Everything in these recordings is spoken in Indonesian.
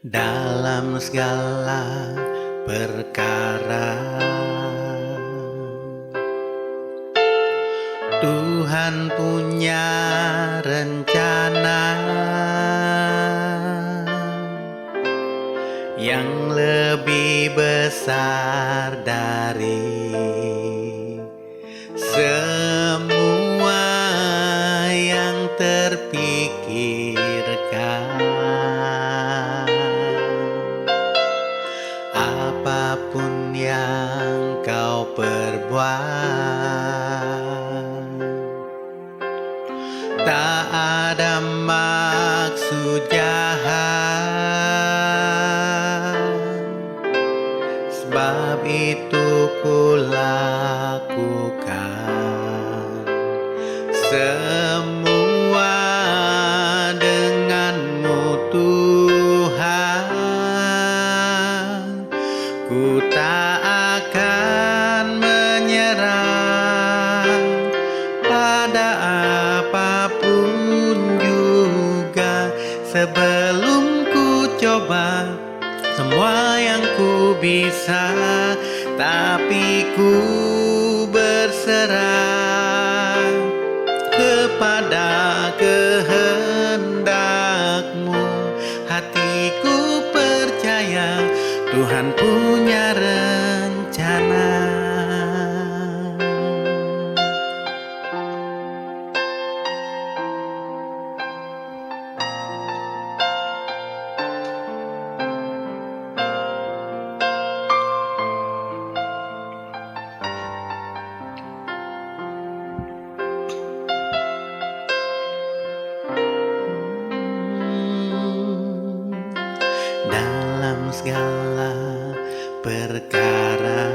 dalam segala perkara. Tuhan punya rencana yang lebih besar dari semua yang terpikirkan. Apapun yang kau perbuat, tak ada maksud jahat, sebab itu kulakukan semua denganmu Tuhan. Ku tak akan menyerah pada apapun juga, sebelum ku coba semua yang ku bisa, tapi ku berserah kepada kehendakmu. Hatiku percaya Tuhan punya rencana. Dalam segala perkara,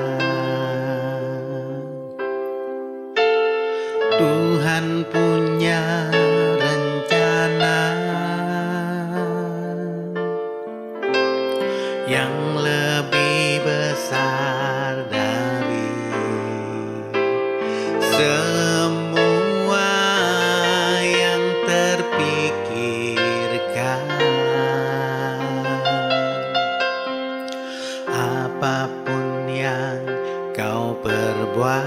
Tuhan punya rencana yang lebih besar dari semua yang terpikirkan. Apapun yang kau perbuat,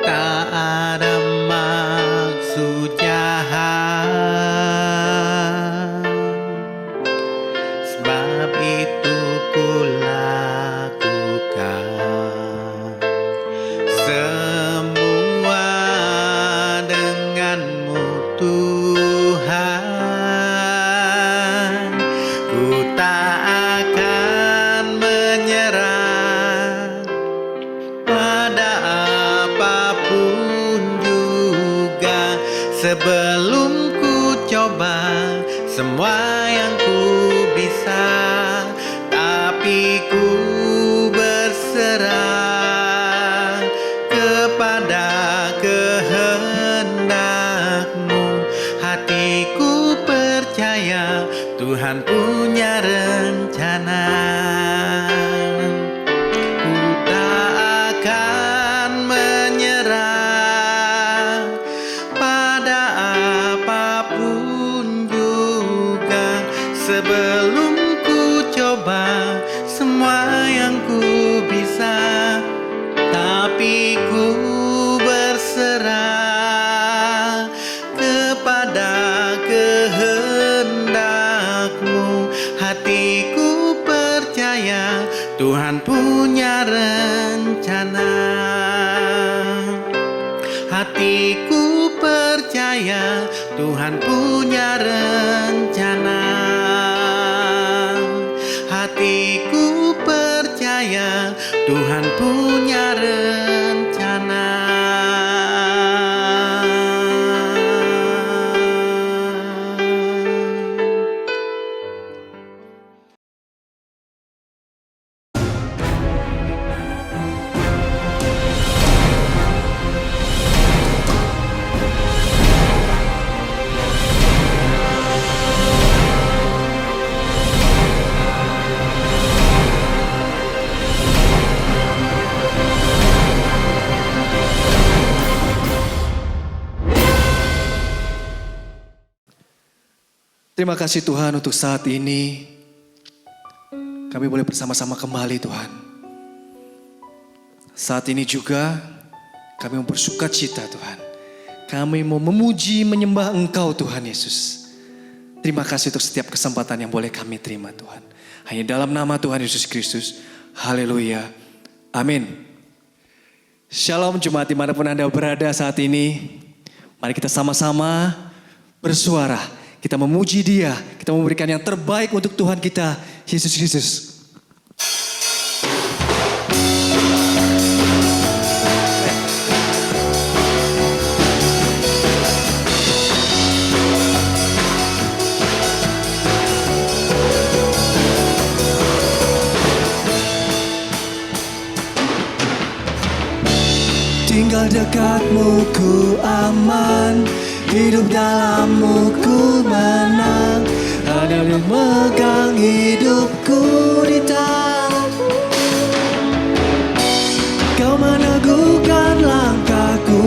tak ada maksud jahat, sebab itu kulakukan semua denganmu Tuhan. Ku tak akan menyerah pada apapun juga, sebelum ku coba semua yang ku bisa, tapi ku berserah kepada kehendakmu. Hatiku percaya Tuhan punya rencana. Ku tak akan menyerah pada apapun juga, sebelum ku coba semua yang ku bisa, tapi ku berserah kepada kehendakmu. Hatiku percaya Tuhan punya rencana. Hatiku percaya Tuhan punya rencana. Hatiku percaya Tuhan punya rencana. Terima kasih Tuhan untuk saat ini kami boleh bersama-sama kembali Tuhan. Saat ini juga kami mau bersuka cita Tuhan. Kami mau memuji menyembah Engkau Tuhan Yesus. Terima kasih untuk setiap kesempatan yang boleh kami terima Tuhan. Hanya dalam nama Tuhan Yesus Kristus. Haleluya. Amin. Shalom jemaat dimanapun Anda berada saat ini. Mari kita sama-sama bersuara. Kita memuji Dia, kita memberikan yang terbaik untuk Tuhan kita, Yesus Kristus. Tinggal dekatmu ku aman, hidup dalammu ku menang. Hanya memegang hidupku di tanganmu. Kau meneguhkan langkahku.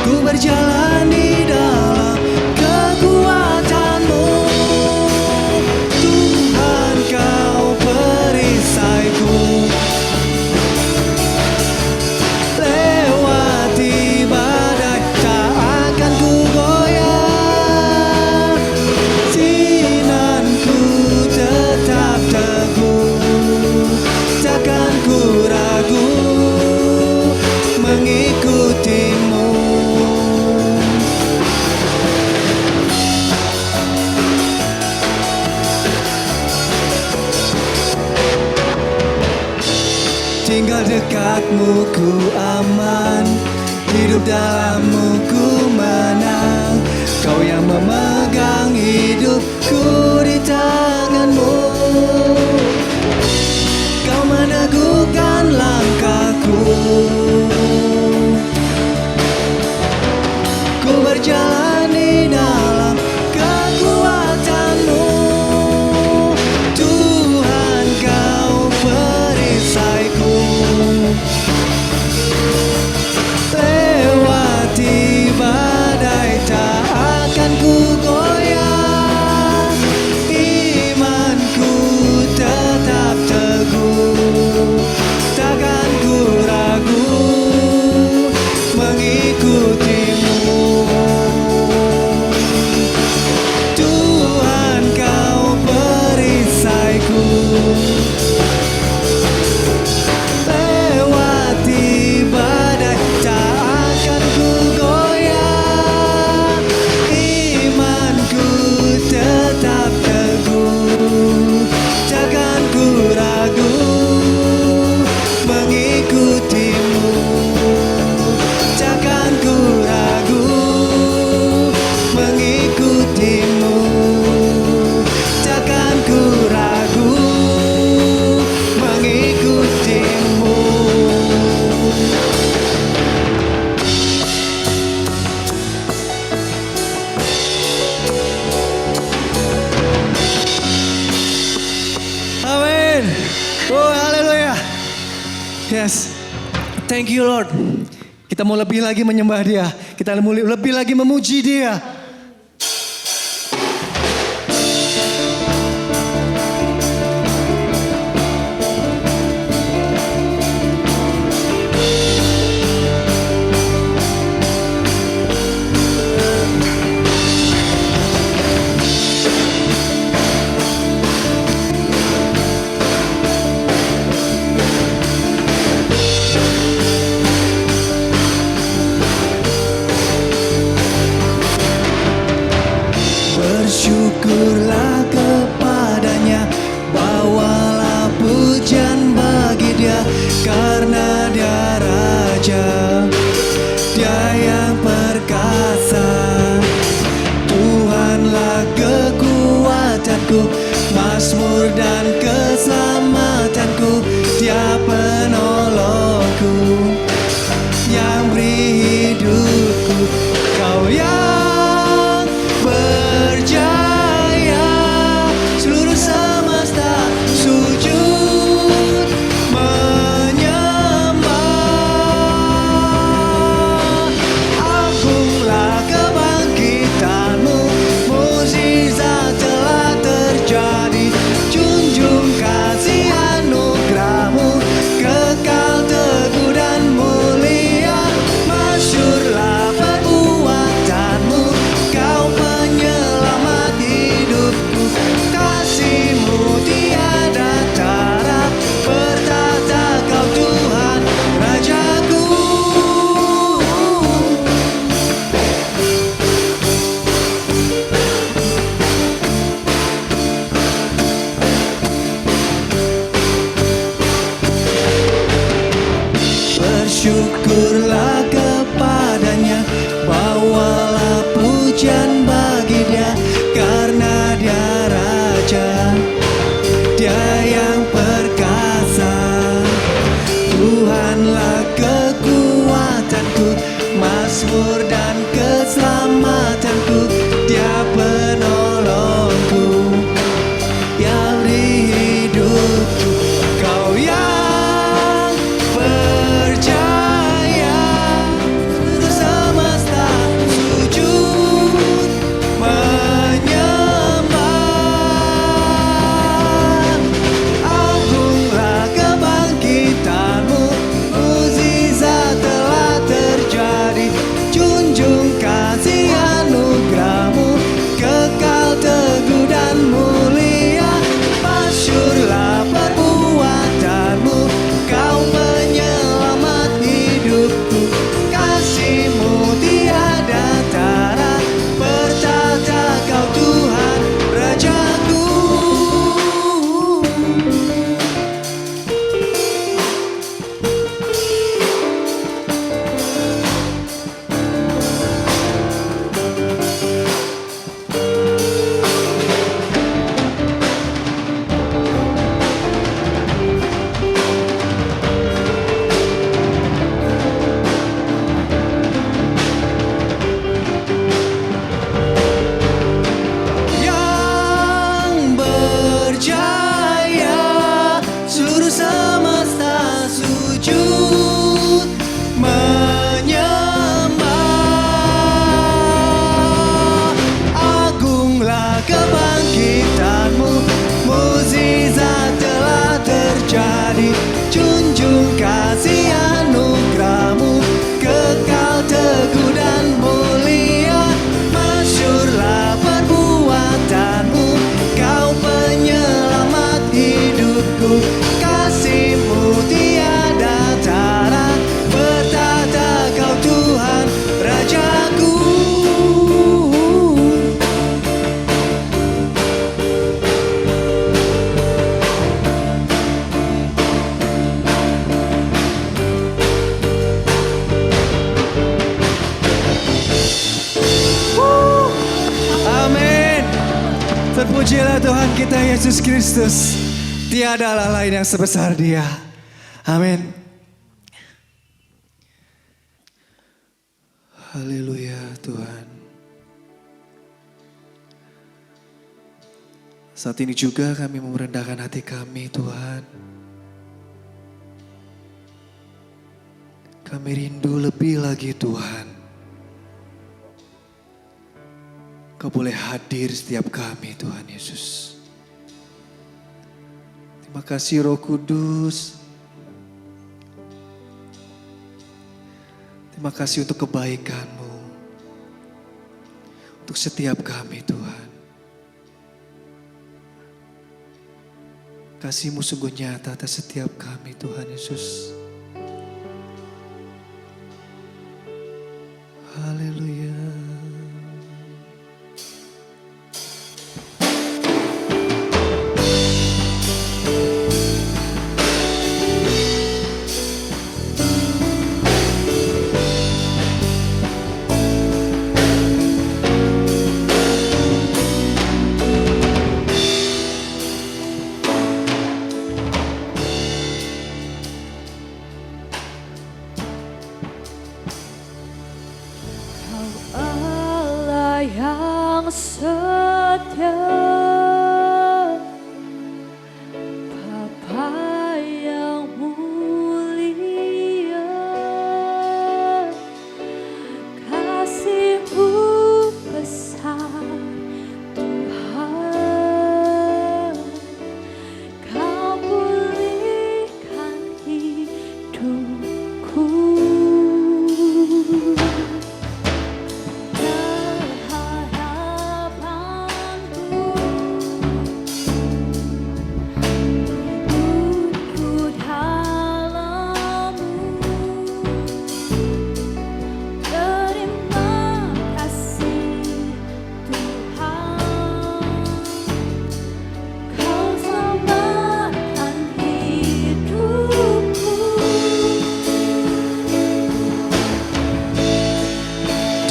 Ku berjalan di dalam kekuatanmu. Tuhan kau perisaiku. Tinggal dekatmu ku aman, hidup dalammu ku menang. Kau yang memegang hidupku di tanganmu. Kau meneguhkan langkahku. Ku berjalan di dalam kekuatanmu. Tuhan kau perisaiku. Lewati badai tak akan ku goyah. Imanku tetap teguh, takkan ku ragu mengikutimu. Tuhan kau perisaiku. Lewati badai tak akan ku goyah. Imanku tetap teguh, takkan ku ragu mengikutimu. Takkan ku ragu mengikutimu. Takkan ku ragu mengikutimu. Amin. Oh, haleluya. Yes. Thank you Lord. Kita mau lebih lagi menyembah Dia. Kita mau lebih lagi memuji Dia. Bersyukurlah kepadanya, bawalah pujian bagi Dia, karena Dia Raja, Dia yang perkasa. Tuhanlah kekuatanku, mazmur dan keselamatanku. Dia penolongku, yang beri hidupku. Kau yang berjaya, seluruh semesta sujud menyembah. Agunglah kepada Terpujilah Tuhan kita Yesus Kristus. Tiada Allah lain yang sebesar Dia. Amin. Haleluya Tuhan. Saat ini juga kami merendahkan hati kami Tuhan. Kami rindu lebih lagi Tuhan. Kau boleh hadir setiap kami Tuhan Yesus. Terima kasih Roh Kudus. Terima kasih untuk kebaikan-Mu. Untuk setiap kami Tuhan. Kasih-Mu sungguh nyata atas setiap kami Tuhan Yesus. Haleluya. Yang setia, Bapa yang mulia, kasih-Mu besar Tuhan, Kau pulihkan hidupku.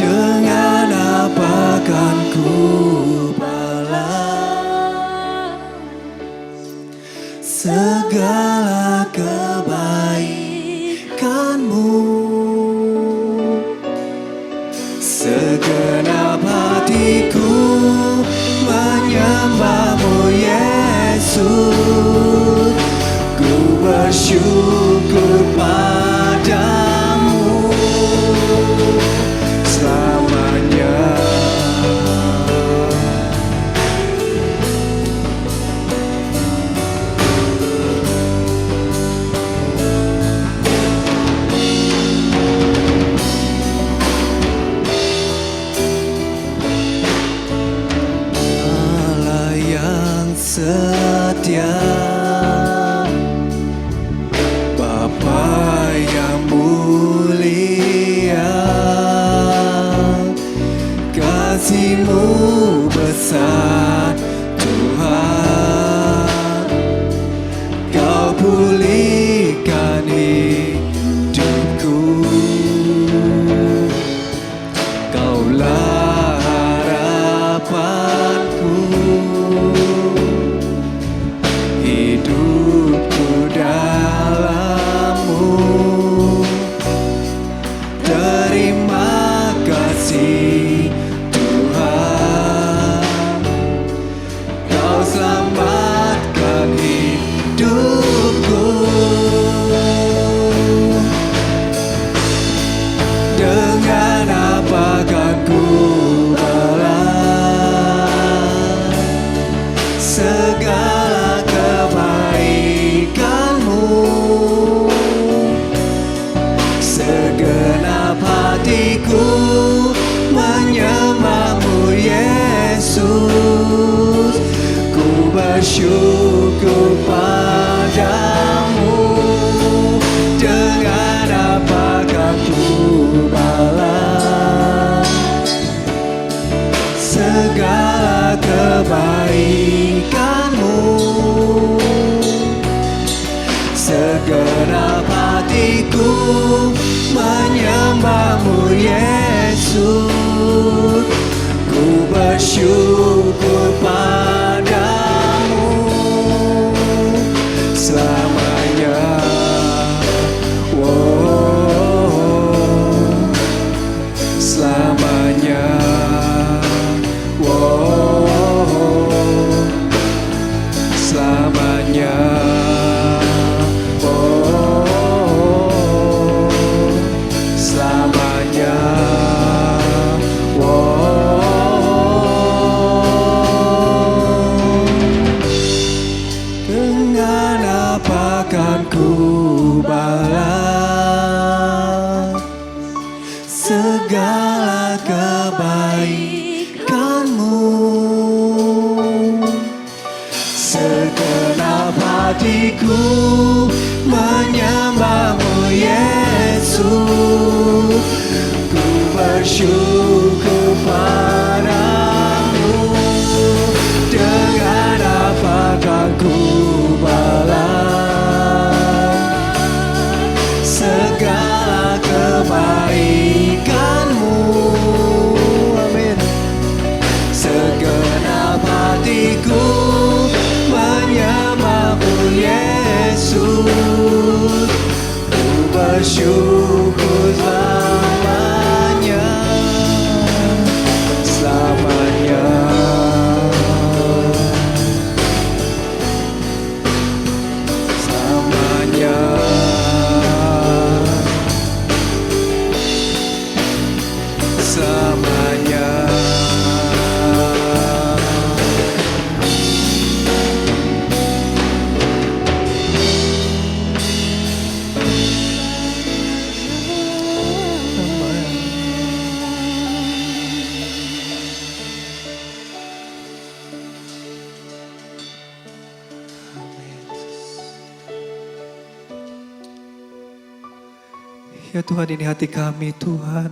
Dengan apa kan ku balas segala kebaikan-Mu? Segenap hatiku menyembah-Mu Yesus. Ku bersyukur padamu selamanya. Allah yang setia, Bapa yang mulia, kasih-Mu besar Tuhan, Kau pulihkan hidupku. Kaulah harapanku, hidupku dalam-Mu. Terima kasih Tuhan, Kau selamatkan hidupku. Dengan apa kan ku balas segala kebaikan-Mu? Segenap hatiku menyembah-Mu Yesus. Ku bersyukur padamu. Dengan apakah ku balas segala kebaikan-Mu? Segenap hatiku menyembah-Mu Yesus. Ku bersyukur padamu. Segenap hatiku menyembahmu Yesus. Ku bersyukur padamu. Dengan apa kan ku balas segala kebaikanmu. Amin. Segenap hatiku menyembahmu Yesus. Ku bersyukur selamanya, selamanya. Selamanya. Selamanya. Ya Tuhan, ini hati kami Tuhan.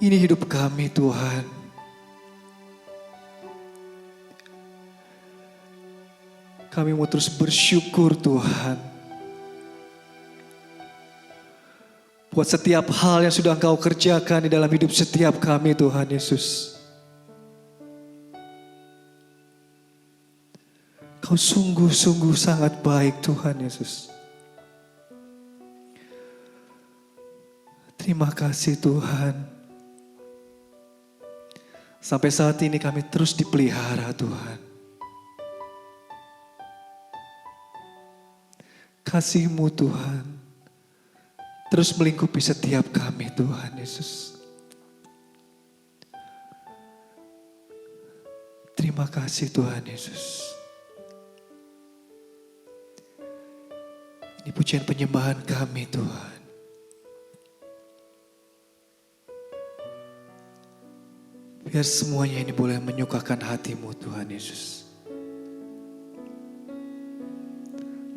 Ini hidup kami Tuhan. Kami mau terus bersyukur Tuhan. Buat setiap hal yang sudah Engkau kerjakan di dalam hidup setiap kami Tuhan Yesus. Kau sungguh-sungguh sangat baik Tuhan Yesus. Terima kasih Tuhan. Sampai saat ini kami terus dipelihara Tuhan. Kasih-Mu Tuhan terus melingkupi setiap kami Tuhan Yesus. Terima kasih Tuhan Yesus. Ini pujian penyembahan kami Tuhan. Biar semuanya ini boleh menyukakan hati-Mu Tuhan Yesus.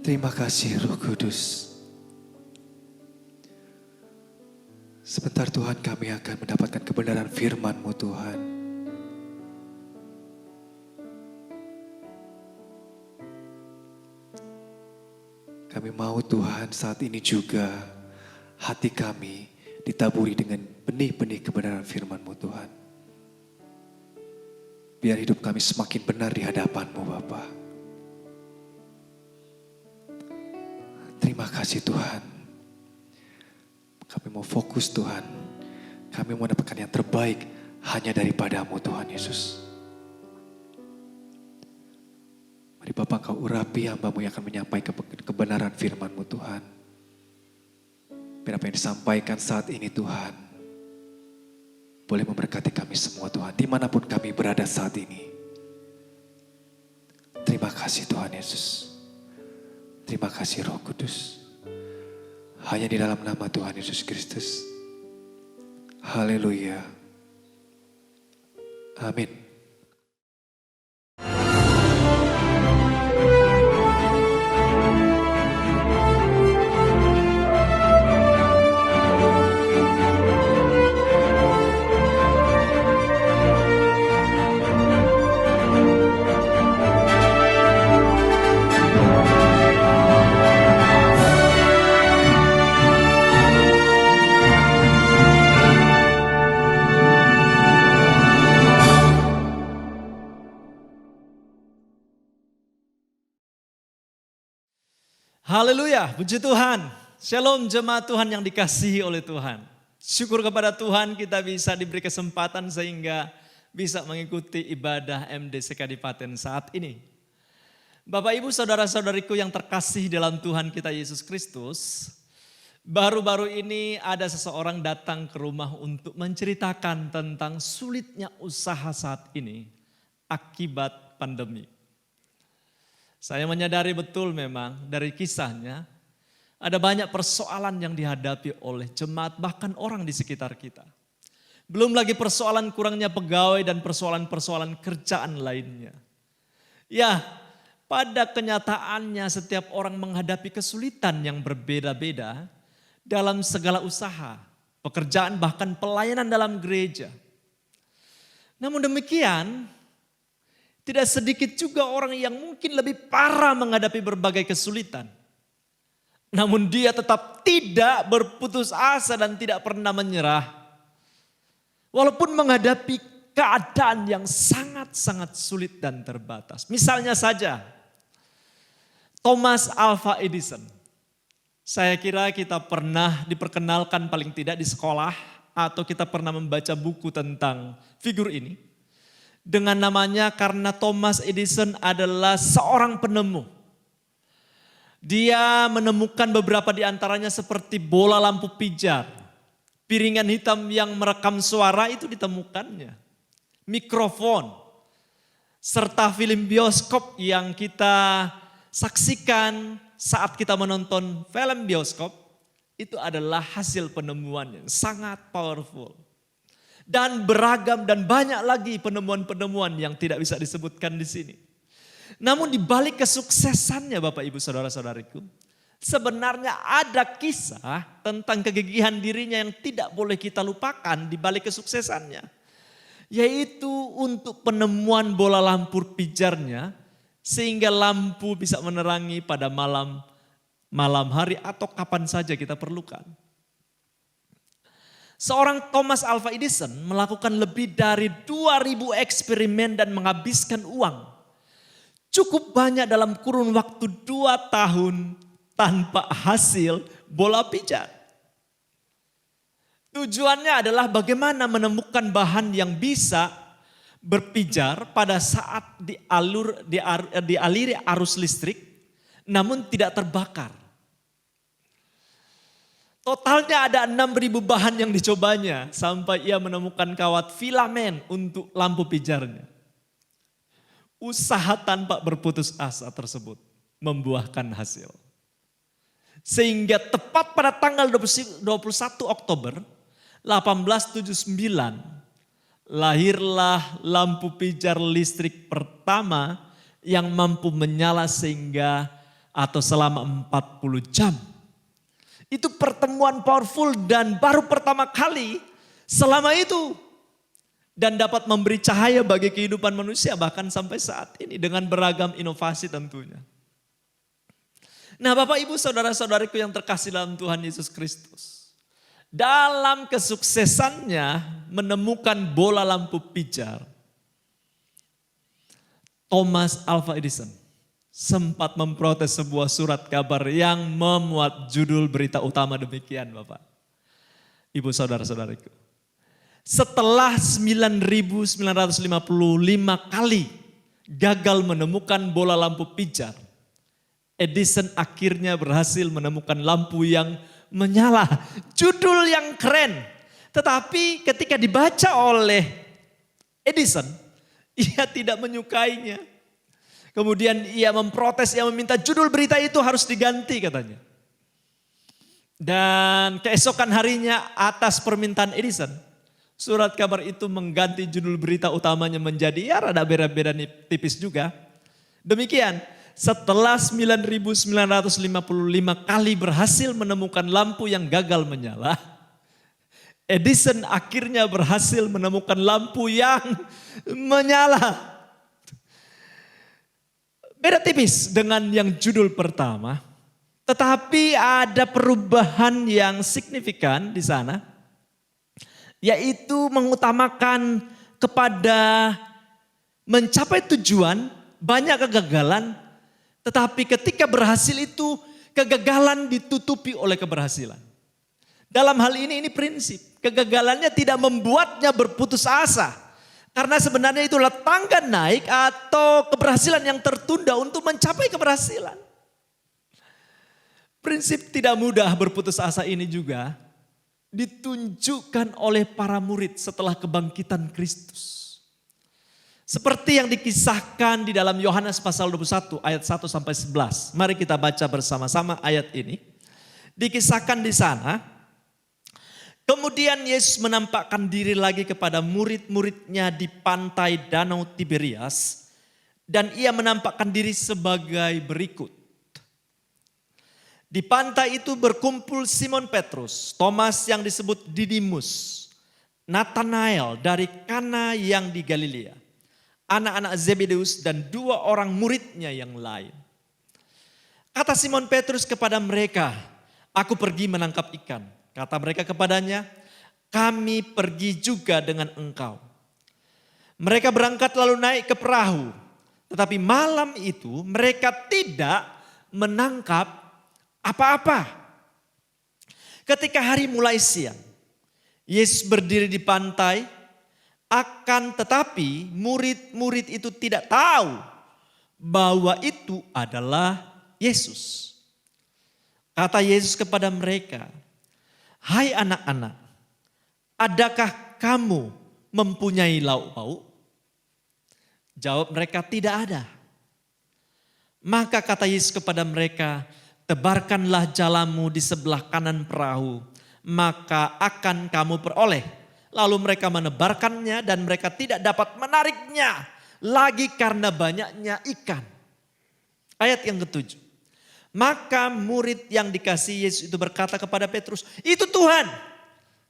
Terima kasih Roh Kudus. Sebentar Tuhan kami akan mendapatkan kebenaran firman-Mu Tuhan. Kami mau Tuhan saat ini juga hati kami ditaburi dengan benih-benih kebenaran firman-Mu Tuhan. Biar hidup kami semakin benar di hadapan-Mu Bapa. Terima kasih Tuhan. Kami mau fokus Tuhan. Kami mau mendapatkan yang terbaik hanya daripada-Mu Tuhan Yesus. Mari Bapa Engkau urapi hamba-Mu yang akan menyampaikan kebenaran firman-Mu Tuhan. Biar apa yang disampaikan saat ini Tuhan boleh memberkati kami semua Tuhan. Dimanapun kami berada saat ini. Terima kasih Tuhan Yesus. Terima kasih Roh Kudus. Hanya di dalam nama Tuhan Yesus Kristus. Haleluya. Amin. Haleluya, puji Tuhan. Shalom jemaat Tuhan yang dikasihi oleh Tuhan. Syukur kepada Tuhan kita bisa diberi kesempatan sehingga bisa mengikuti ibadah MDC Kadipaten saat ini. Bapak Ibu saudara-saudariku yang terkasih dalam Tuhan kita Yesus Kristus. Baru-baru ini ada seseorang datang ke rumah untuk menceritakan tentang sulitnya usaha saat ini akibat pandemi. Saya menyadari betul memang dari kisahnya ada banyak persoalan yang dihadapi oleh jemaat bahkan orang di sekitar kita. Belum lagi persoalan kurangnya pegawai dan persoalan-persoalan kerjaan lainnya. Ya, pada kenyataannya setiap orang menghadapi kesulitan yang berbeda-beda dalam segala usaha, pekerjaan bahkan pelayanan dalam gereja. Namun demikian, tidak sedikit juga orang yang mungkin lebih parah menghadapi berbagai kesulitan. Namun dia tetap tidak berputus asa dan tidak pernah menyerah. Walaupun menghadapi keadaan yang sangat-sangat sulit dan terbatas. Misalnya saja, Thomas Alva Edison. Saya kira kita pernah diperkenalkan paling tidak di sekolah atau kita pernah membaca buku tentang figur ini. Dengan namanya karena Thomas Edison adalah seorang penemu. Dia menemukan beberapa di antaranya seperti bola lampu pijar. Piringan hitam yang merekam suara itu ditemukannya. Mikrofon. Serta film bioskop yang kita saksikan saat kita menonton film bioskop. Itu adalah hasil penemuan yang sangat powerful. Dan beragam dan banyak lagi penemuan-penemuan yang tidak bisa disebutkan di sini. Namun di balik kesuksesannya Bapak Ibu Saudara-saudariku, sebenarnya ada kisah tentang kegigihan dirinya yang tidak boleh kita lupakan di balik kesuksesannya. Yaitu untuk penemuan bola lampu pijarnya sehingga lampu bisa menerangi pada malam hari atau kapan saja kita perlukan. Seorang Thomas Alva Edison melakukan lebih dari 2000 eksperimen dan menghabiskan uang cukup banyak dalam kurun waktu 2 tahun tanpa hasil bola pijar. Tujuannya adalah bagaimana menemukan bahan yang bisa berpijar pada saat dialiri arus listrik namun tidak terbakar. Totalnya ada 6.000 bahan yang dicobanya sampai ia menemukan kawat filamen untuk lampu pijarnya. Usaha tanpa berputus asa tersebut membuahkan hasil. Sehingga tepat pada tanggal 21 Oktober 1879 lahirlah lampu pijar listrik pertama yang mampu menyala sehingga atau selama 40 jam. Itu pertemuan powerful dan baru pertama kali selama itu. Dan dapat memberi cahaya bagi kehidupan manusia bahkan sampai saat ini dengan beragam inovasi tentunya. Nah Bapak Ibu Saudara-saudariku yang terkasih dalam Tuhan Yesus Kristus. Dalam kesuksesannya menemukan bola lampu pijar. Thomas Alva Edison sempat memprotes sebuah surat kabar yang memuat judul berita utama demikian Bapak. Ibu saudara-saudariku. Setelah 9.955 kali gagal menemukan bola lampu pijar, Edison akhirnya berhasil menemukan lampu yang menyala. Judul yang keren. Tetapi ketika dibaca oleh Edison, ia tidak menyukainya. Kemudian ia memprotes, ia meminta judul berita itu harus diganti katanya. Dan keesokan harinya atas permintaan Edison, surat kabar itu mengganti judul berita utamanya menjadi ya rada beda-beda tipis juga. Demikian, setelah 9.955 kali berhasil menemukan lampu yang gagal menyala, Edison akhirnya berhasil menemukan lampu yang menyala. Beda tipis dengan yang judul pertama, tetapi ada perubahan yang signifikan di sana, yaitu mengutamakan kepada mencapai tujuan, banyak kegagalan, tetapi ketika berhasil itu kegagalan ditutupi oleh keberhasilan. Dalam hal ini prinsip, kegagalannya tidak membuatnya berputus asa. Karena sebenarnya itulah tangga naik atau keberhasilan yang tertunda untuk mencapai keberhasilan. Prinsip tidak mudah berputus asa ini juga ditunjukkan oleh para murid setelah kebangkitan Kristus. Seperti yang dikisahkan di dalam Yohanes pasal 21 ayat 1 sampai 11. Mari kita baca bersama-sama ayat ini. Dikisahkan di sana, Kemudian Yesus menampakkan diri lagi kepada murid-muridnya di pantai Danau Tiberias. Dan ia menampakkan diri sebagai berikut. Di pantai itu berkumpul Simon Petrus, Thomas yang disebut Didimus, Nathanael dari Kana yang di Galilea, anak-anak Zebedeus dan 2 orang muridnya yang lain. Kata Simon Petrus kepada mereka, "Aku pergi menangkap ikan." Kata mereka kepadanya, "Kami pergi juga dengan engkau." Mereka berangkat lalu naik ke perahu. Tetapi malam itu mereka tidak menangkap apa-apa. Ketika hari mulai siang, Yesus berdiri di pantai, akan tetapi murid-murid itu tidak tahu bahwa itu adalah Yesus. Kata Yesus kepada mereka, "Hai anak-anak, adakah kamu mempunyai lauk pauk?" Jawab mereka, "Tidak ada." Maka kata Yesus kepada mereka, "Tebarkanlah jalamu di sebelah kanan perahu, maka akan kamu peroleh." Lalu mereka menebarkannya dan mereka tidak dapat menariknya lagi karena banyaknya ikan. Ayat yang ke-7. Maka murid yang dikasihi Yesus itu berkata kepada Petrus, "Itu Tuhan."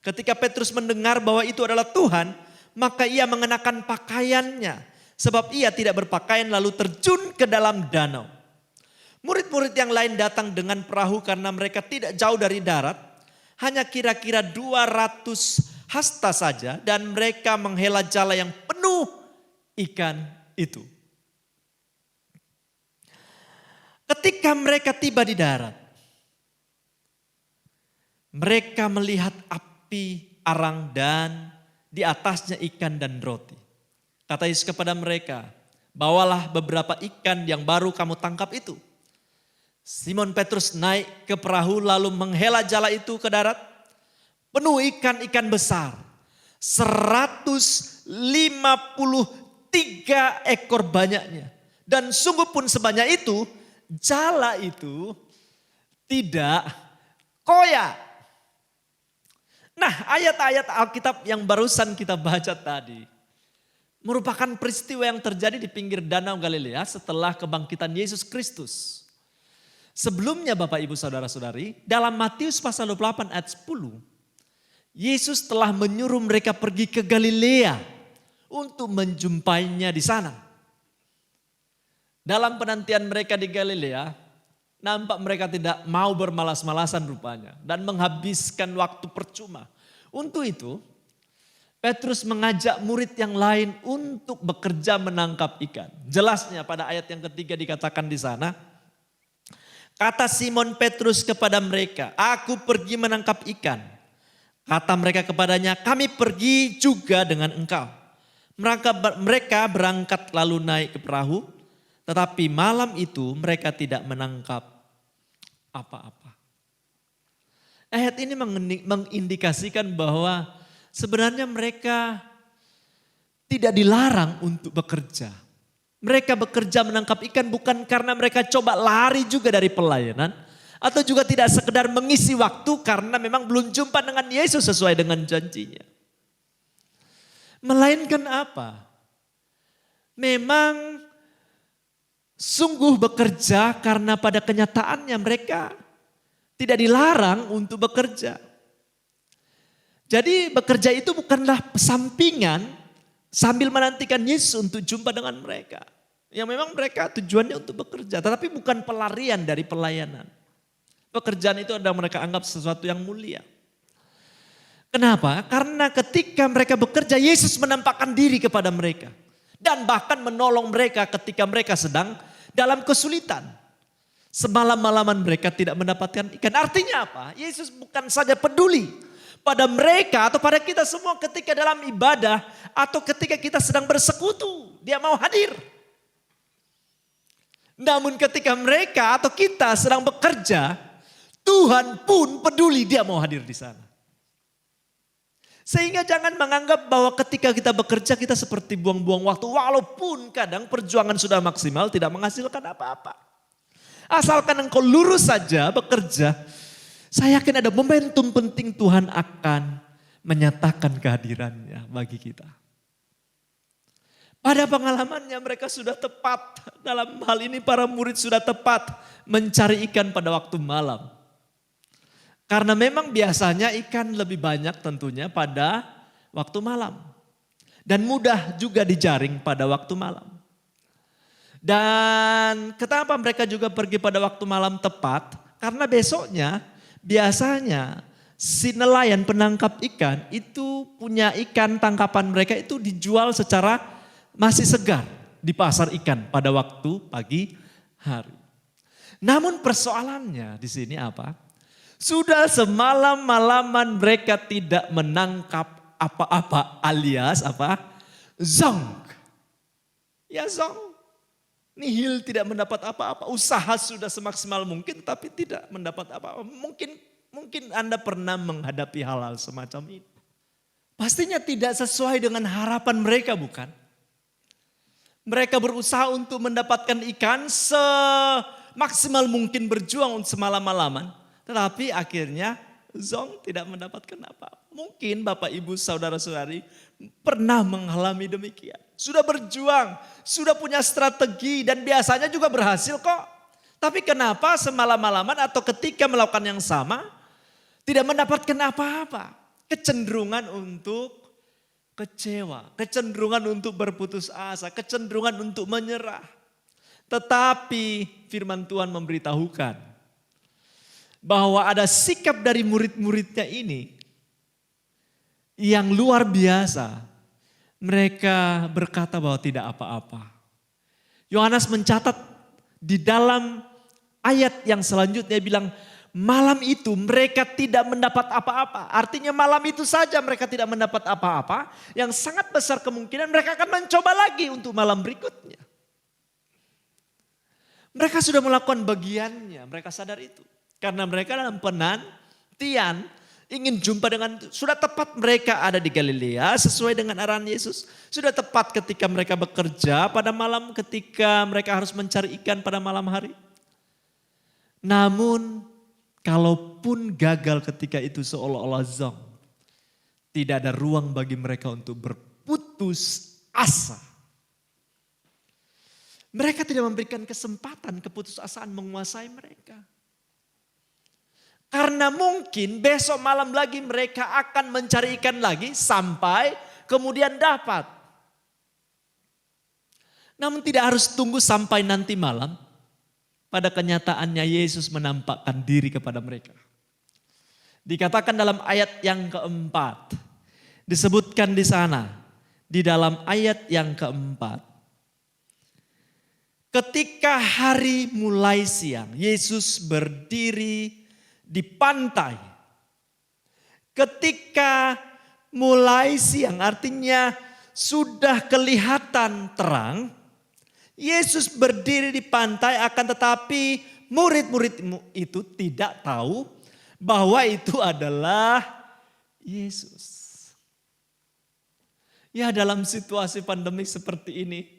Ketika Petrus mendengar bahwa itu adalah Tuhan, maka ia mengenakan pakaiannya. Sebab ia tidak berpakaian lalu terjun ke dalam danau. Murid-murid yang lain datang dengan perahu karena mereka tidak jauh dari darat. Hanya kira-kira 200 hasta saja dan mereka menghela jala yang penuh ikan itu. Ketika mereka tiba di darat, mereka melihat api arang dan di atasnya ikan dan roti. Kata Yesus kepada mereka, "Bawalah beberapa ikan yang baru kamu tangkap itu." Simon Petrus naik ke perahu lalu menghela jala itu ke darat. Penuh ikan-ikan besar. 153 ekor banyaknya. Dan sungguh pun sebanyak itu, jala itu tidak koyak. Nah, ayat-ayat Alkitab yang barusan kita baca tadi merupakan peristiwa yang terjadi di pinggir Danau Galilea setelah kebangkitan Yesus Kristus. Sebelumnya Bapak Ibu Saudara-saudari, dalam Matius pasal 28 ayat 10, Yesus telah menyuruh mereka pergi ke Galilea untuk menjumpainya di sana. Dalam penantian mereka di Galilea, nampak mereka tidak mau bermalas-malasan rupanya dan menghabiskan waktu percuma. Untuk itu, Petrus mengajak murid yang lain untuk bekerja menangkap ikan. Jelasnya pada ayat yang ketiga dikatakan di sana, kata Simon Petrus kepada mereka, "Aku pergi menangkap ikan." Kata mereka kepadanya, "Kami pergi juga dengan engkau." Mereka berangkat lalu naik ke perahu, tetapi malam itu mereka tidak menangkap apa-apa. Ayat ini mengindikasikan bahwa sebenarnya mereka tidak dilarang untuk bekerja. Mereka bekerja menangkap ikan bukan karena mereka coba lari juga dari pelayanan. Atau juga tidak sekedar mengisi waktu karena memang belum jumpa dengan Yesus sesuai dengan janjinya. Melainkan apa? Memang sungguh bekerja karena pada kenyataannya mereka tidak dilarang untuk bekerja. Jadi bekerja itu bukanlah sampingan sambil menantikan Yesus untuk jumpa dengan mereka. Yang memang mereka tujuannya untuk bekerja, tetapi bukan pelarian dari pelayanan. Pekerjaan itu adalah mereka anggap sesuatu yang mulia. Kenapa? Karena ketika mereka bekerja, Yesus menampakkan diri kepada mereka. Dan bahkan menolong mereka ketika mereka sedang dalam kesulitan. Semalam-malaman mereka tidak mendapatkan ikan. Artinya apa? Yesus bukan saja peduli pada mereka atau pada kita semua ketika dalam ibadah atau ketika kita sedang bersekutu. Dia mau hadir. Namun ketika mereka atau kita sedang bekerja, Tuhan pun peduli, dia mau hadir di sana. Sehingga jangan menganggap bahwa ketika kita bekerja kita seperti buang-buang waktu. Walaupun kadang perjuangan sudah maksimal tidak menghasilkan apa-apa. Asalkan engkau lurus saja bekerja. Saya yakin ada momentum penting Tuhan akan menyatakan kehadirannya bagi kita. Pada pengalamannya mereka sudah tepat, dalam hal ini para murid sudah tepat mencari ikan pada waktu malam. Karena memang biasanya ikan lebih banyak tentunya pada waktu malam. Dan mudah juga dijaring pada waktu malam. Dan kenapa mereka juga pergi pada waktu malam tepat? Karena besoknya biasanya si nelayan penangkap ikan itu punya ikan tangkapan mereka itu dijual secara masih segar di pasar ikan pada waktu pagi hari. Namun persoalannya di sini apa? Sudah semalam-malaman mereka tidak menangkap apa-apa alias apa? Zonk. Ya zonk. Nihil, tidak mendapat apa-apa. Usaha sudah semaksimal mungkin tapi tidak mendapat apa-apa. Mungkin Anda pernah menghadapi hal-hal semacam ini. Pastinya tidak sesuai dengan harapan mereka, bukan? Mereka berusaha untuk mendapatkan ikan semaksimal mungkin, berjuang untuk semalam-malaman. Tetapi akhirnya zong tidak mendapatkan apa-apa. Mungkin Bapak Ibu Saudara-saudari pernah mengalami demikian. Sudah berjuang, sudah punya strategi dan biasanya juga berhasil kok. Tapi kenapa semalam-malaman atau ketika melakukan yang sama tidak mendapatkan apa-apa? Kecenderungan untuk kecewa, kecenderungan untuk berputus asa, kecenderungan untuk menyerah. Tetapi firman Tuhan memberitahukan bahwa ada sikap dari murid-muridnya ini yang luar biasa. Mereka berkata bahwa tidak apa-apa. Yohanes mencatat di dalam ayat yang selanjutnya bilang, malam itu mereka tidak mendapat apa-apa. Artinya malam itu saja mereka tidak mendapat apa-apa. Yang sangat besar kemungkinan mereka akan mencoba lagi untuk malam berikutnya. Mereka sudah melakukan bagiannya, mereka sadar itu. Karena mereka dalam penantian ingin jumpa dengan, sudah tepat mereka ada di Galilea sesuai dengan arahan Yesus. Sudah tepat ketika mereka bekerja pada malam, ketika mereka harus mencari ikan pada malam hari. Namun kalaupun gagal ketika itu seolah-olah zong, tidak ada ruang bagi mereka untuk berputus asa. Mereka tidak memberikan kesempatan keputusasaan menguasai mereka. Karena mungkin besok malam lagi mereka akan mencari ikan lagi sampai kemudian dapat. Namun tidak harus tunggu sampai nanti malam. Pada kenyataannya Yesus menampakkan diri kepada mereka. Dikatakan dalam ayat yang keempat. Disebutkan di sana. Di dalam ayat yang keempat. Ketika hari mulai siang, Yesus berdiri di pantai. Ketika mulai siang artinya sudah kelihatan terang. Yesus berdiri di pantai akan tetapi murid-murid itu tidak tahu bahwa itu adalah Yesus. Ya, dalam situasi pandemi seperti ini,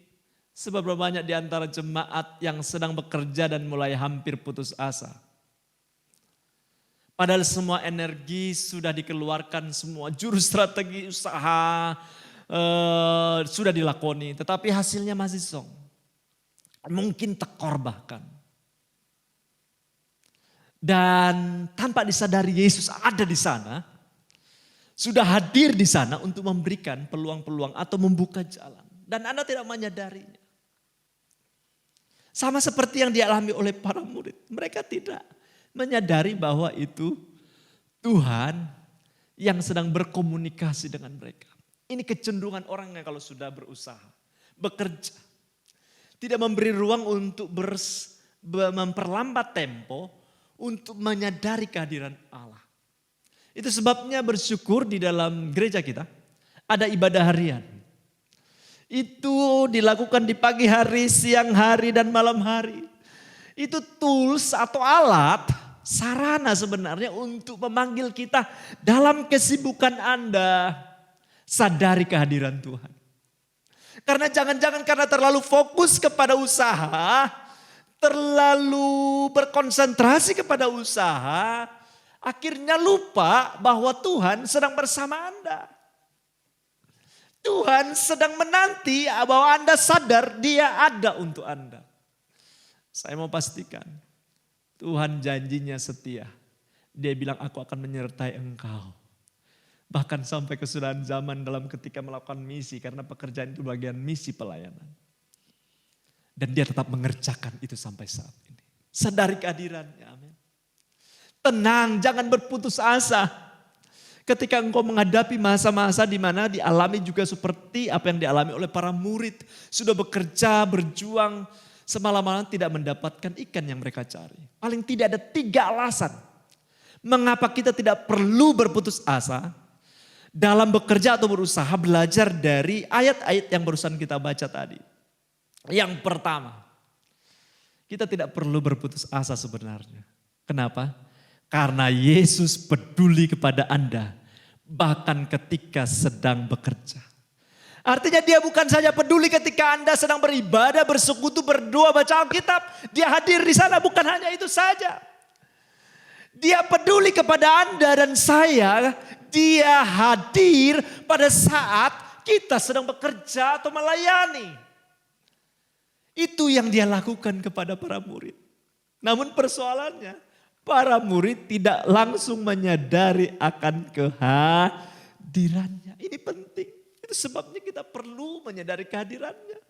seberapa banyak di antara jemaat yang sedang bekerja dan mulai hampir putus asa. Padahal semua energi sudah dikeluarkan, semua jurus strategi usaha sudah dilakoni. Tetapi hasilnya masih zong. Mungkin tekor bahkan. Dan tanpa disadari Yesus ada di sana. Sudah hadir di sana untuk memberikan peluang-peluang atau membuka jalan. Dan Anda tidak menyadarinya. Sama seperti yang dialami oleh para murid. Mereka tidak menyadari bahwa itu Tuhan yang sedang berkomunikasi dengan mereka. Ini kecenderungan orang yang kalau sudah berusaha, bekerja, tidak memberi ruang untuk memperlambat tempo untuk menyadari kehadiran Allah. Itu sebabnya bersyukur di dalam gereja kita ada ibadah harian. Itu dilakukan di pagi hari, siang hari, dan malam hari. Itu tools atau alat, sarana sebenarnya untuk memanggil kita dalam kesibukan Anda. Sadari kehadiran Tuhan. Karena jangan-jangan karena terlalu fokus kepada usaha, terlalu berkonsentrasi kepada usaha, Akhirnya lupa bahwa Tuhan sedang bersama Anda. Tuhan sedang menanti bahwa Anda sadar Dia ada untuk Anda. Saya mau pastikan Tuhan janjinya setia. Dia bilang aku akan menyertai engkau. Bahkan sampai kesudahan zaman dalam ketika melakukan misi. Karena pekerjaan itu bagian misi pelayanan. Dan dia tetap mengerjakan itu sampai saat ini. Sadari kehadirannya, amin. Tenang, jangan berputus asa. Ketika engkau menghadapi masa-masa di mana dialami juga seperti apa yang dialami oleh para murid. Sudah bekerja, berjuang, semalam-malam tidak mendapatkan ikan yang mereka cari. Paling tidak ada 3 alasan. Mengapa kita tidak perlu berputus asa dalam bekerja atau berusaha belajar dari ayat-ayat yang barusan kita baca tadi. Yang pertama, kita tidak perlu berputus asa sebenarnya. Kenapa? Karena Yesus peduli kepada Anda bahkan ketika sedang bekerja. Artinya dia bukan saja peduli ketika Anda sedang beribadah, bersekutu, berdoa, baca Alkitab. Dia hadir di sana, bukan hanya itu saja. Dia peduli kepada Anda dan saya. Dia hadir pada saat kita sedang bekerja atau melayani. Itu yang dia lakukan kepada para murid. Namun persoalannya, para murid tidak langsung menyadari akan kehadirannya. Ini penting. Itu sebabnya kita perlu menyadari kehadirannya.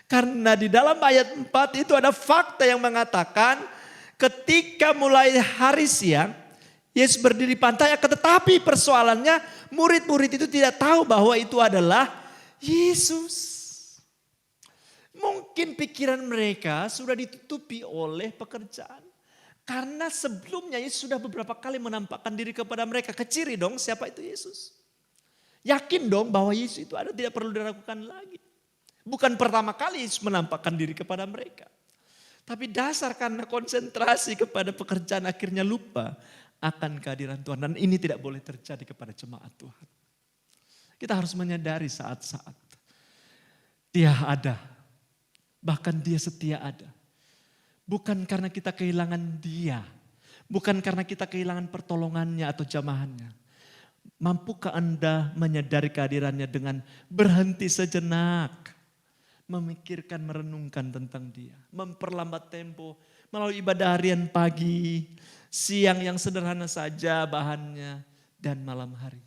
Karena di dalam ayat 4 itu ada fakta yang mengatakan ketika mulai hari siang, Yesus berdiri di pantai, tetapi persoalannya murid-murid itu tidak tahu bahwa itu adalah Yesus. Mungkin pikiran mereka sudah ditutupi oleh pekerjaan. Karena sebelumnya Yesus sudah beberapa kali menampakkan diri kepada mereka. Keciri dong siapa itu Yesus. Yakin dong bahwa Yesus itu ada, tidak perlu diragukan lagi. Bukan pertama kali Yesus menampakkan diri kepada mereka. Tapi dasar karena konsentrasi kepada pekerjaan akhirnya lupa akan kehadiran Tuhan. Dan ini tidak boleh terjadi kepada jemaat Tuhan. Kita harus menyadari saat-saat Dia ada. Bahkan Dia setia ada. Bukan karena kita kehilangan Dia. Bukan karena kita kehilangan pertolongannya atau jamahannya. Mampukah Anda menyadari kehadirannya dengan berhenti sejenak. Memikirkan, merenungkan tentang Dia. Memperlambat tempo melalui ibadah harian pagi. Siang yang sederhana saja bahannya. Dan malam hari.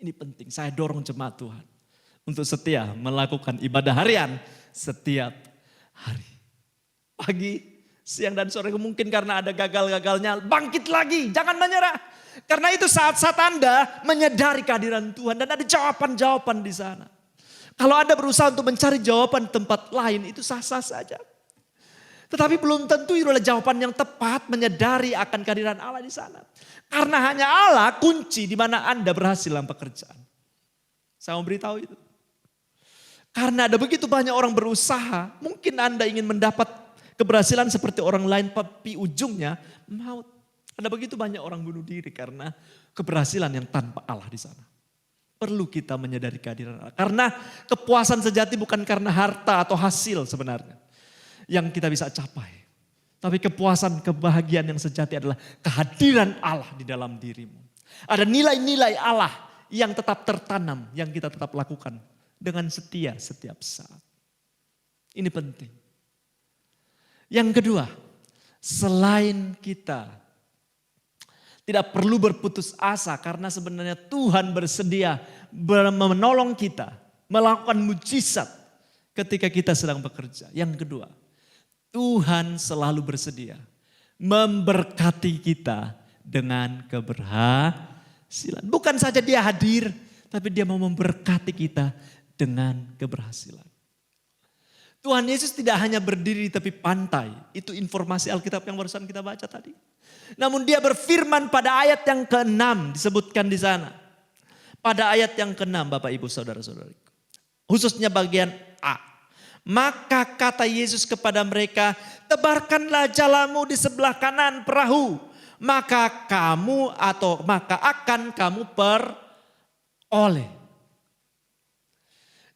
Ini penting, saya dorong jemaat Tuhan. Untuk setia melakukan ibadah harian setiap hari. Pagi, siang dan sore mungkin karena ada gagal-gagalnya bangkit lagi, jangan menyerah. Karena itu saat-saat Anda menyadari kehadiran Tuhan dan ada jawaban-jawaban di sana. Kalau Anda berusaha untuk mencari jawaban di tempat lain itu sah-sah saja. Tetapi belum tentu itu adalah jawaban yang tepat menyadari akan kehadiran Allah di sana. Karena hanya Allah kunci di mana Anda berhasil dalam pekerjaan. Saya mau beritahu itu. Karena ada begitu banyak orang berusaha, mungkin Anda ingin mendapat keberhasilan seperti orang lain, tapi ujungnya maut. Ada begitu banyak orang bunuh diri karena keberhasilan yang tanpa Allah di sana. Perlu kita menyadari kehadiran Allah. Karena kepuasan sejati bukan karena harta atau hasil sebenarnya yang kita bisa capai. Tapi kepuasan, kebahagiaan yang sejati adalah kehadiran Allah di dalam dirimu. Ada nilai-nilai Allah yang tetap tertanam, yang kita tetap lakukan dengan setia setiap saat. Ini penting. Yang kedua, selain kita tidak perlu berputus asa karena sebenarnya Tuhan bersedia menolong kita, melakukan mujizat ketika kita sedang bekerja. Yang kedua, Tuhan selalu bersedia memberkati kita dengan keberhasilan. Bukan saja Dia hadir, tapi Dia mau memberkati kita dengan keberhasilan. Tuhan Yesus tidak hanya berdiri di tepi pantai. Itu informasi Alkitab yang barusan kita baca tadi. Namun Dia berfirman pada ayat yang ke-6 disebutkan di sana. Pada ayat yang ke-6 Bapak Ibu Saudara-saudariku. Khususnya bagian A. Maka kata Yesus kepada mereka, tebarkanlah jalamu di sebelah kanan perahu. Maka akan kamu peroleh.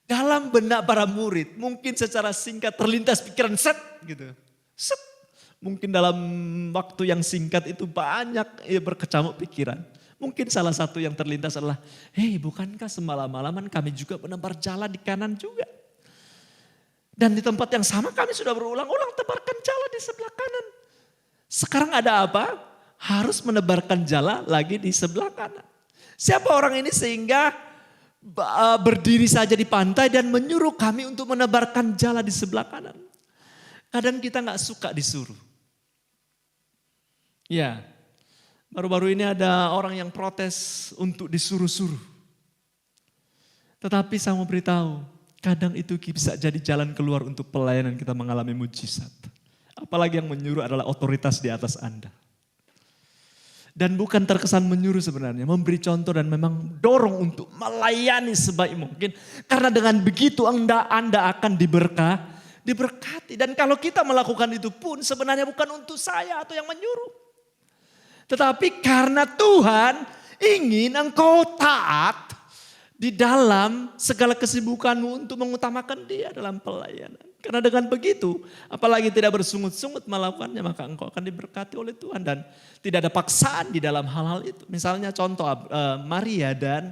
Dalam benak para murid mungkin secara singkat terlintas pikiran set gitu. Set. Mungkin dalam waktu yang singkat itu banyak berkecamuk pikiran. Mungkin salah satu yang terlintas adalah, hei bukankah semalam-malaman kami juga menebar jala di kanan juga. Dan di tempat yang sama kami sudah berulang-ulang tebarkan jala di sebelah kanan. Sekarang ada apa? Harus menebarkan jala lagi di sebelah kanan. Siapa orang ini sehingga berdiri saja di pantai dan menyuruh kami untuk menebarkan jala di sebelah kanan. Kadang kita gak suka disuruh. Ya, baru-baru ini ada orang yang protes untuk disuruh-suruh. Tetapi saya mau beritahu, kadang itu bisa jadi jalan keluar untuk pelayanan kita mengalami mujizat. Apalagi yang menyuruh adalah otoritas di atas Anda. Dan bukan terkesan menyuruh sebenarnya, memberi contoh dan memang dorong untuk melayani sebaik mungkin. Karena dengan begitu Anda akan diberkati. Dan kalau kita melakukan itu pun sebenarnya bukan untuk saya atau yang menyuruh. Tetapi karena Tuhan ingin engkau taat di dalam segala kesibukanmu untuk mengutamakan Dia dalam pelayanan. Karena dengan begitu, apalagi tidak bersungut-sungut melakukannya, maka engkau akan diberkati oleh Tuhan. Dan tidak ada paksaan di dalam hal-hal itu. Misalnya contoh Maria dan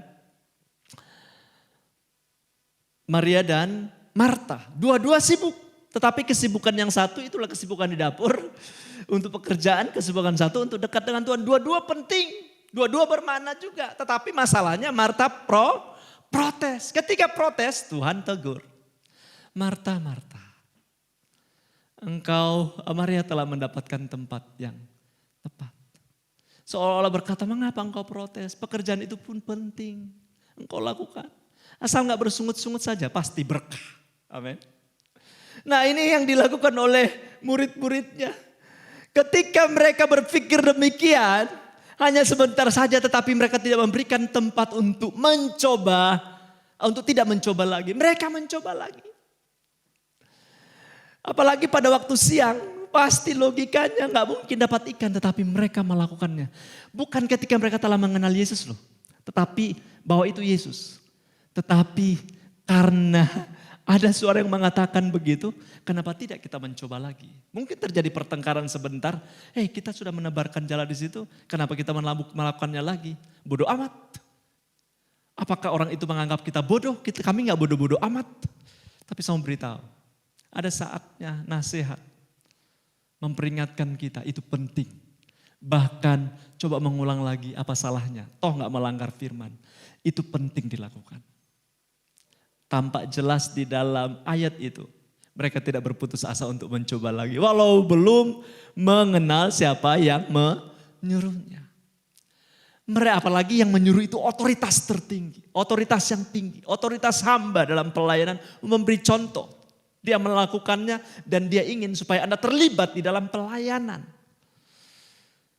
Marta. Dua-dua sibuk. Tetapi kesibukan yang satu itulah kesibukan di dapur. Untuk pekerjaan, kesibukan satu untuk dekat dengan Tuhan. Dua-dua penting. Dua-dua bermakna juga. Tetapi masalahnya Marta protes. Ketika protes, Tuhan tegur. Marta, Maria telah mendapatkan tempat yang tepat. Seolah-olah berkata, mengapa engkau protes? Pekerjaan itu pun penting. Engkau lakukan. Asal gak bersungut-sungut saja, pasti berkah. Amin. Nah ini yang dilakukan oleh murid-muridnya. Ketika mereka berpikir demikian, hanya sebentar saja tetapi mereka tidak memberikan tempat untuk mencoba, untuk tidak mencoba lagi. Mereka mencoba lagi. Apalagi pada waktu siang, pasti logikanya gak mungkin dapat ikan, tetapi mereka melakukannya. Bukan ketika mereka telah mengenal Yesus loh, tetapi bahwa itu Yesus. Tetapi karena ada suara yang mengatakan begitu, kenapa tidak kita mencoba lagi? Mungkin terjadi pertengkaran sebentar, kita sudah menebarkan jala di situ, kenapa kita melakukannya lagi? Bodoh amat. Apakah orang itu menganggap kita bodoh? Kami gak bodoh-bodoh amat. Tapi saya mau beritahu. Ada saatnya nasihat memperingatkan kita itu penting. Bahkan coba mengulang lagi apa salahnya. Toh gak melanggar firman. Itu penting dilakukan. Tampak jelas di dalam ayat itu. Mereka tidak berputus asa untuk mencoba lagi. Walau belum mengenal siapa yang menyuruhnya. Mereka apalagi yang menyuruh itu otoritas tertinggi. Otoritas yang tinggi. Otoritas hamba dalam pelayanan memberi contoh. Dia melakukannya dan dia ingin supaya Anda terlibat di dalam pelayanan.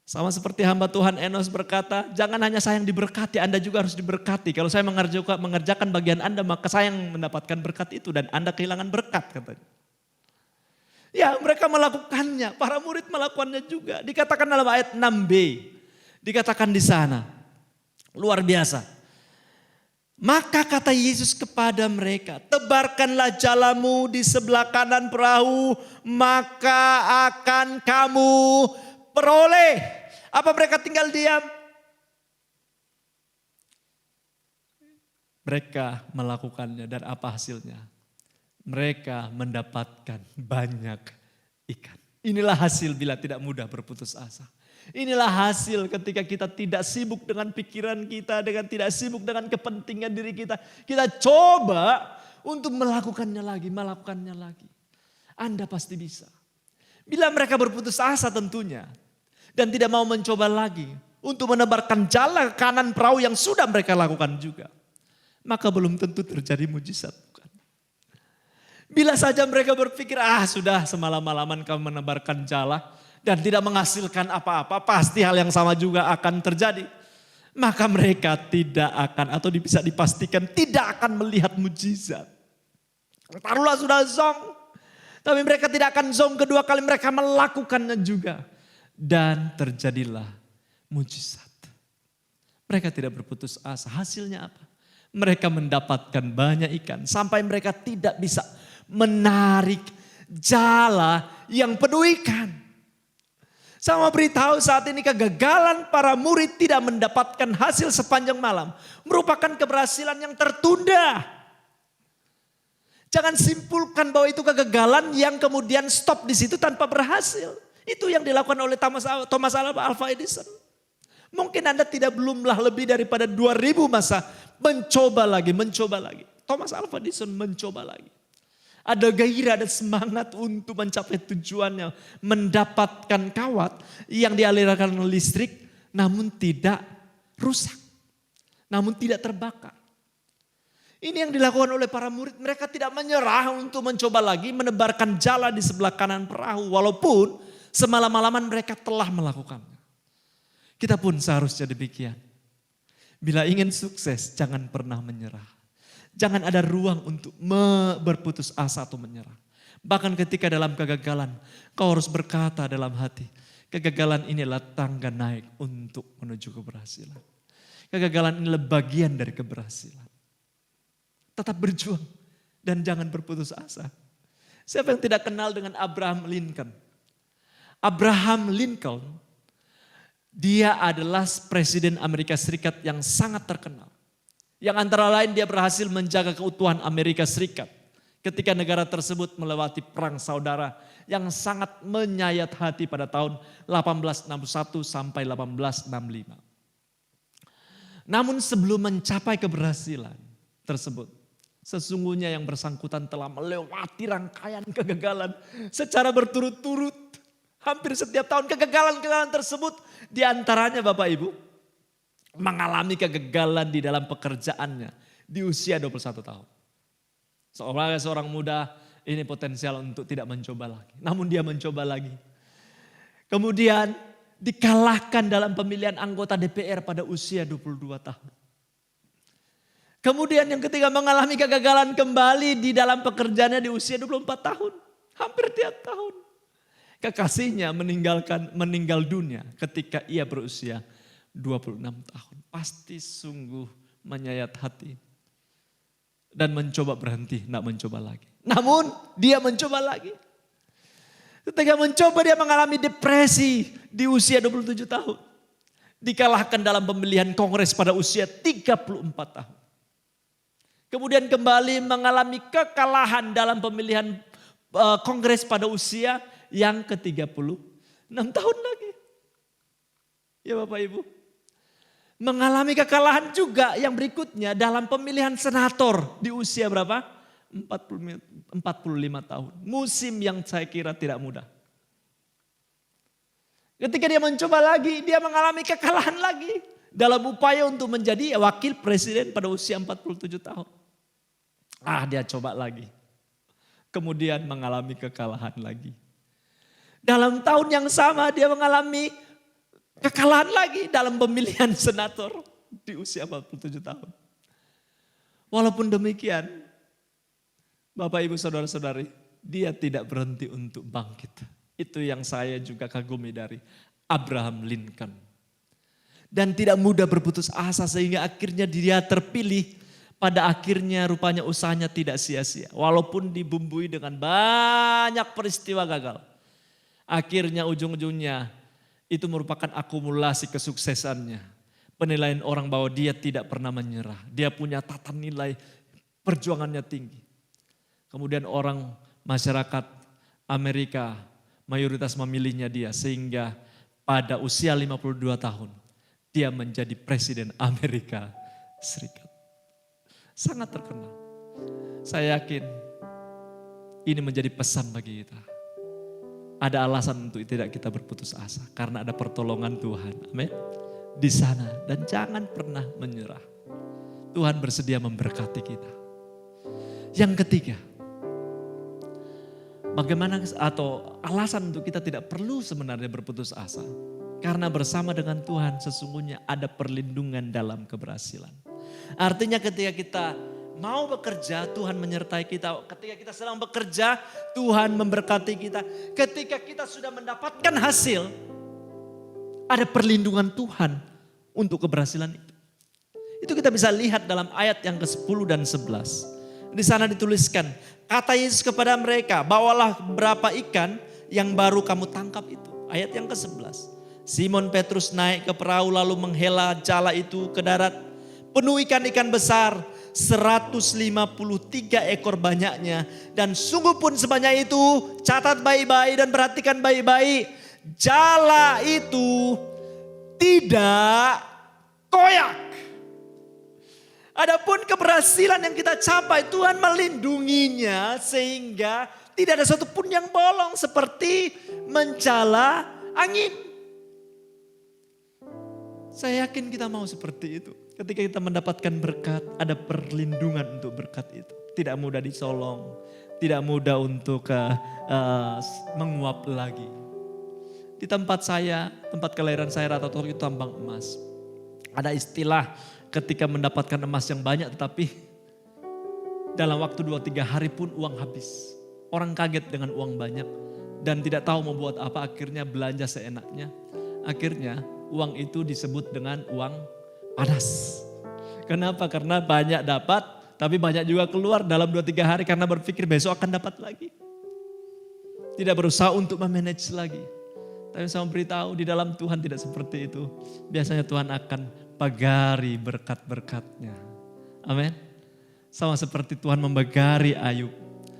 Sama seperti hamba Tuhan Enos berkata, jangan hanya saya yang diberkati, Anda juga harus diberkati. Kalau saya mengerjakan bagian Anda, maka saya yang mendapatkan berkat itu dan Anda kehilangan berkat katanya. Ya mereka melakukannya, para murid melakukannya juga. Dikatakan dalam ayat 6b, dikatakan di sana, luar biasa. Maka kata Yesus kepada mereka, tebarkanlah jalamu di sebelah kanan perahu, maka akan kamu peroleh. Apa mereka tinggal diam? Mereka melakukannya dan apa hasilnya? Mereka mendapatkan banyak ikan. Inilah hasil bila tidak mudah berputus asa. Inilah hasil ketika kita tidak sibuk dengan pikiran kita, dengan tidak sibuk dengan kepentingan diri kita. Kita coba untuk melakukannya lagi. Anda pasti bisa. Bila mereka berputus asa tentunya. Dan tidak mau mencoba lagi. Untuk menebarkan jala ke kanan perahu yang sudah mereka lakukan juga. Maka belum tentu terjadi mujizat. Bukan? Bila saja mereka berpikir, sudah semalam-malaman kamu menebarkan jala. Dan tidak menghasilkan apa-apa, pasti hal yang sama juga akan terjadi. Maka mereka tidak akan, atau bisa dipastikan tidak akan melihat mujizat. Taruhlah sudah zong. Tapi mereka tidak akan zong kedua kali, mereka melakukannya juga. Dan terjadilah mujizat. Mereka tidak berputus asa, hasilnya apa? Mereka mendapatkan banyak ikan, sampai mereka tidak bisa menarik jala yang penuh ikan. Saya mau beritahu saat ini kegagalan para murid tidak mendapatkan hasil sepanjang malam. Merupakan keberhasilan yang tertunda. Jangan simpulkan bahwa itu kegagalan yang kemudian stop di situ tanpa berhasil. Itu yang dilakukan oleh Thomas Alva Edison. Mungkin Anda belumlah lebih daripada 2000 masa mencoba lagi. Thomas Alva Edison mencoba lagi. Ada gairah, ada semangat untuk mencapai tujuannya. Mendapatkan kawat yang dialirkan listrik namun tidak rusak. Namun tidak terbakar. Ini yang dilakukan oleh para murid. Mereka tidak menyerah untuk mencoba lagi menebarkan jala di sebelah kanan perahu. Walaupun semalam-malaman mereka telah melakukannya. Kita pun seharusnya demikian. Bila ingin sukses jangan pernah menyerah. Jangan ada ruang untuk berputus asa atau menyerah. Bahkan ketika dalam kegagalan, kau harus berkata dalam hati, kegagalan inilah tangga naik untuk menuju keberhasilan. Kegagalan inilah bagian dari keberhasilan. Tetap berjuang dan jangan berputus asa. Siapa yang tidak kenal dengan Abraham Lincoln? Abraham Lincoln, dia adalah presiden Amerika Serikat yang sangat terkenal. Yang antara lain dia berhasil menjaga keutuhan Amerika Serikat. Ketika negara tersebut melewati perang saudara yang sangat menyayat hati pada tahun 1861 sampai 1865. Namun sebelum mencapai keberhasilan tersebut, sesungguhnya yang bersangkutan telah melewati rangkaian kegagalan secara berturut-turut. Hampir setiap tahun kegagalan-kegagalan tersebut diantaranya Bapak Ibu mengalami kegagalan di dalam pekerjaannya di usia 21 tahun. Seorang muda ini potensial untuk tidak mencoba lagi. Namun dia mencoba lagi. Kemudian dikalahkan dalam pemilihan anggota DPR pada usia 22 tahun. Kemudian yang ketiga mengalami kegagalan kembali di dalam pekerjaannya di usia 24 tahun. Hampir tiap tahun. Kekasihnya meninggal dunia ketika ia berusia 26 tahun. Pasti sungguh menyayat hati. Dan mencoba berhenti, tidak mencoba lagi. Namun dia mencoba lagi. Ketika mencoba dia mengalami depresi di usia 27 tahun. Dikalahkan dalam pemilihan kongres pada usia 34 tahun. Kemudian kembali mengalami kekalahan dalam pemilihan kongres pada usia yang ke-36 tahun lagi. Ya Bapak Ibu. Mengalami kekalahan juga yang berikutnya dalam pemilihan senator di usia berapa? 45 tahun. Musim yang saya kira tidak mudah. Ketika dia mencoba lagi, dia mengalami kekalahan lagi. Dalam upaya untuk menjadi wakil presiden pada usia 47 tahun. Dia coba lagi. Kemudian mengalami kekalahan lagi. Dalam tahun yang sama dia mengalami kekalahan lagi dalam pemilihan senator di usia 47 tahun. Walaupun demikian, Bapak Ibu Saudara-saudari, dia tidak berhenti untuk bangkit. Itu yang saya juga kagumi dari Abraham Lincoln. Dan tidak mudah berputus asa sehingga akhirnya dia terpilih. Pada akhirnya rupanya usahanya tidak sia-sia. Walaupun dibumbui dengan banyak peristiwa gagal. Akhirnya ujung-ujungnya itu merupakan akumulasi kesuksesannya. Penilaian orang bahwa dia tidak pernah menyerah. Dia punya tata nilai perjuangannya tinggi. Kemudian orang masyarakat Amerika mayoritas memilihnya dia. Sehingga pada usia 52 tahun dia menjadi presiden Amerika Serikat. Sangat terkenal. Saya yakin ini menjadi pesan bagi kita. Ada alasan untuk tidak kita berputus asa. Karena ada pertolongan Tuhan. Amin. Di sana. Dan jangan pernah menyerah. Tuhan bersedia memberkati kita. Yang ketiga. Bagaimana atau alasan untuk kita tidak perlu sebenarnya berputus asa. Karena bersama dengan Tuhan sesungguhnya ada perlindungan dalam keberhasilan. Artinya ketika kita mau bekerja, Tuhan menyertai kita. Ketika kita sedang bekerja, Tuhan memberkati kita. Ketika kita sudah mendapatkan hasil, ada perlindungan Tuhan untuk keberhasilan itu. Itu kita bisa lihat dalam ayat yang ke-10 dan 11. Di sana dituliskan, kata Yesus kepada mereka, bawalah beberapa ikan yang baru kamu tangkap itu. Ayat yang ke-11. Simon Petrus naik ke perahu lalu menghela jala itu ke darat. Penuh ikan-ikan besar, 153 ekor banyaknya. Dan sungguh pun sebanyak itu, catat baik-baik dan perhatikan baik-baik. Jala itu tidak koyak. Adapun keberhasilan yang kita capai, Tuhan melindunginya sehingga tidak ada satupun yang bolong seperti menjala angin. Saya yakin kita mau seperti itu. Ketika kita mendapatkan berkat, ada perlindungan untuk berkat itu. Tidak mudah disolong, tidak mudah untuk menguap lagi. Di tempat saya, tempat kelahiran saya Rata itu tambang emas. Ada istilah ketika mendapatkan emas yang banyak tetapi dalam waktu 2-3 hari pun uang habis. Orang kaget dengan uang banyak dan tidak tahu mau buat apa, akhirnya belanja seenaknya. Akhirnya uang itu disebut dengan uang panas. Kenapa? Karena banyak dapat, tapi banyak juga keluar dalam 2-3 hari karena berpikir besok akan dapat lagi. Tidak berusaha untuk memanage lagi. Tapi saya beritahu di dalam Tuhan tidak seperti itu. Biasanya Tuhan akan pagari berkat-berkatnya. Amin. Sama seperti Tuhan membagari Ayub.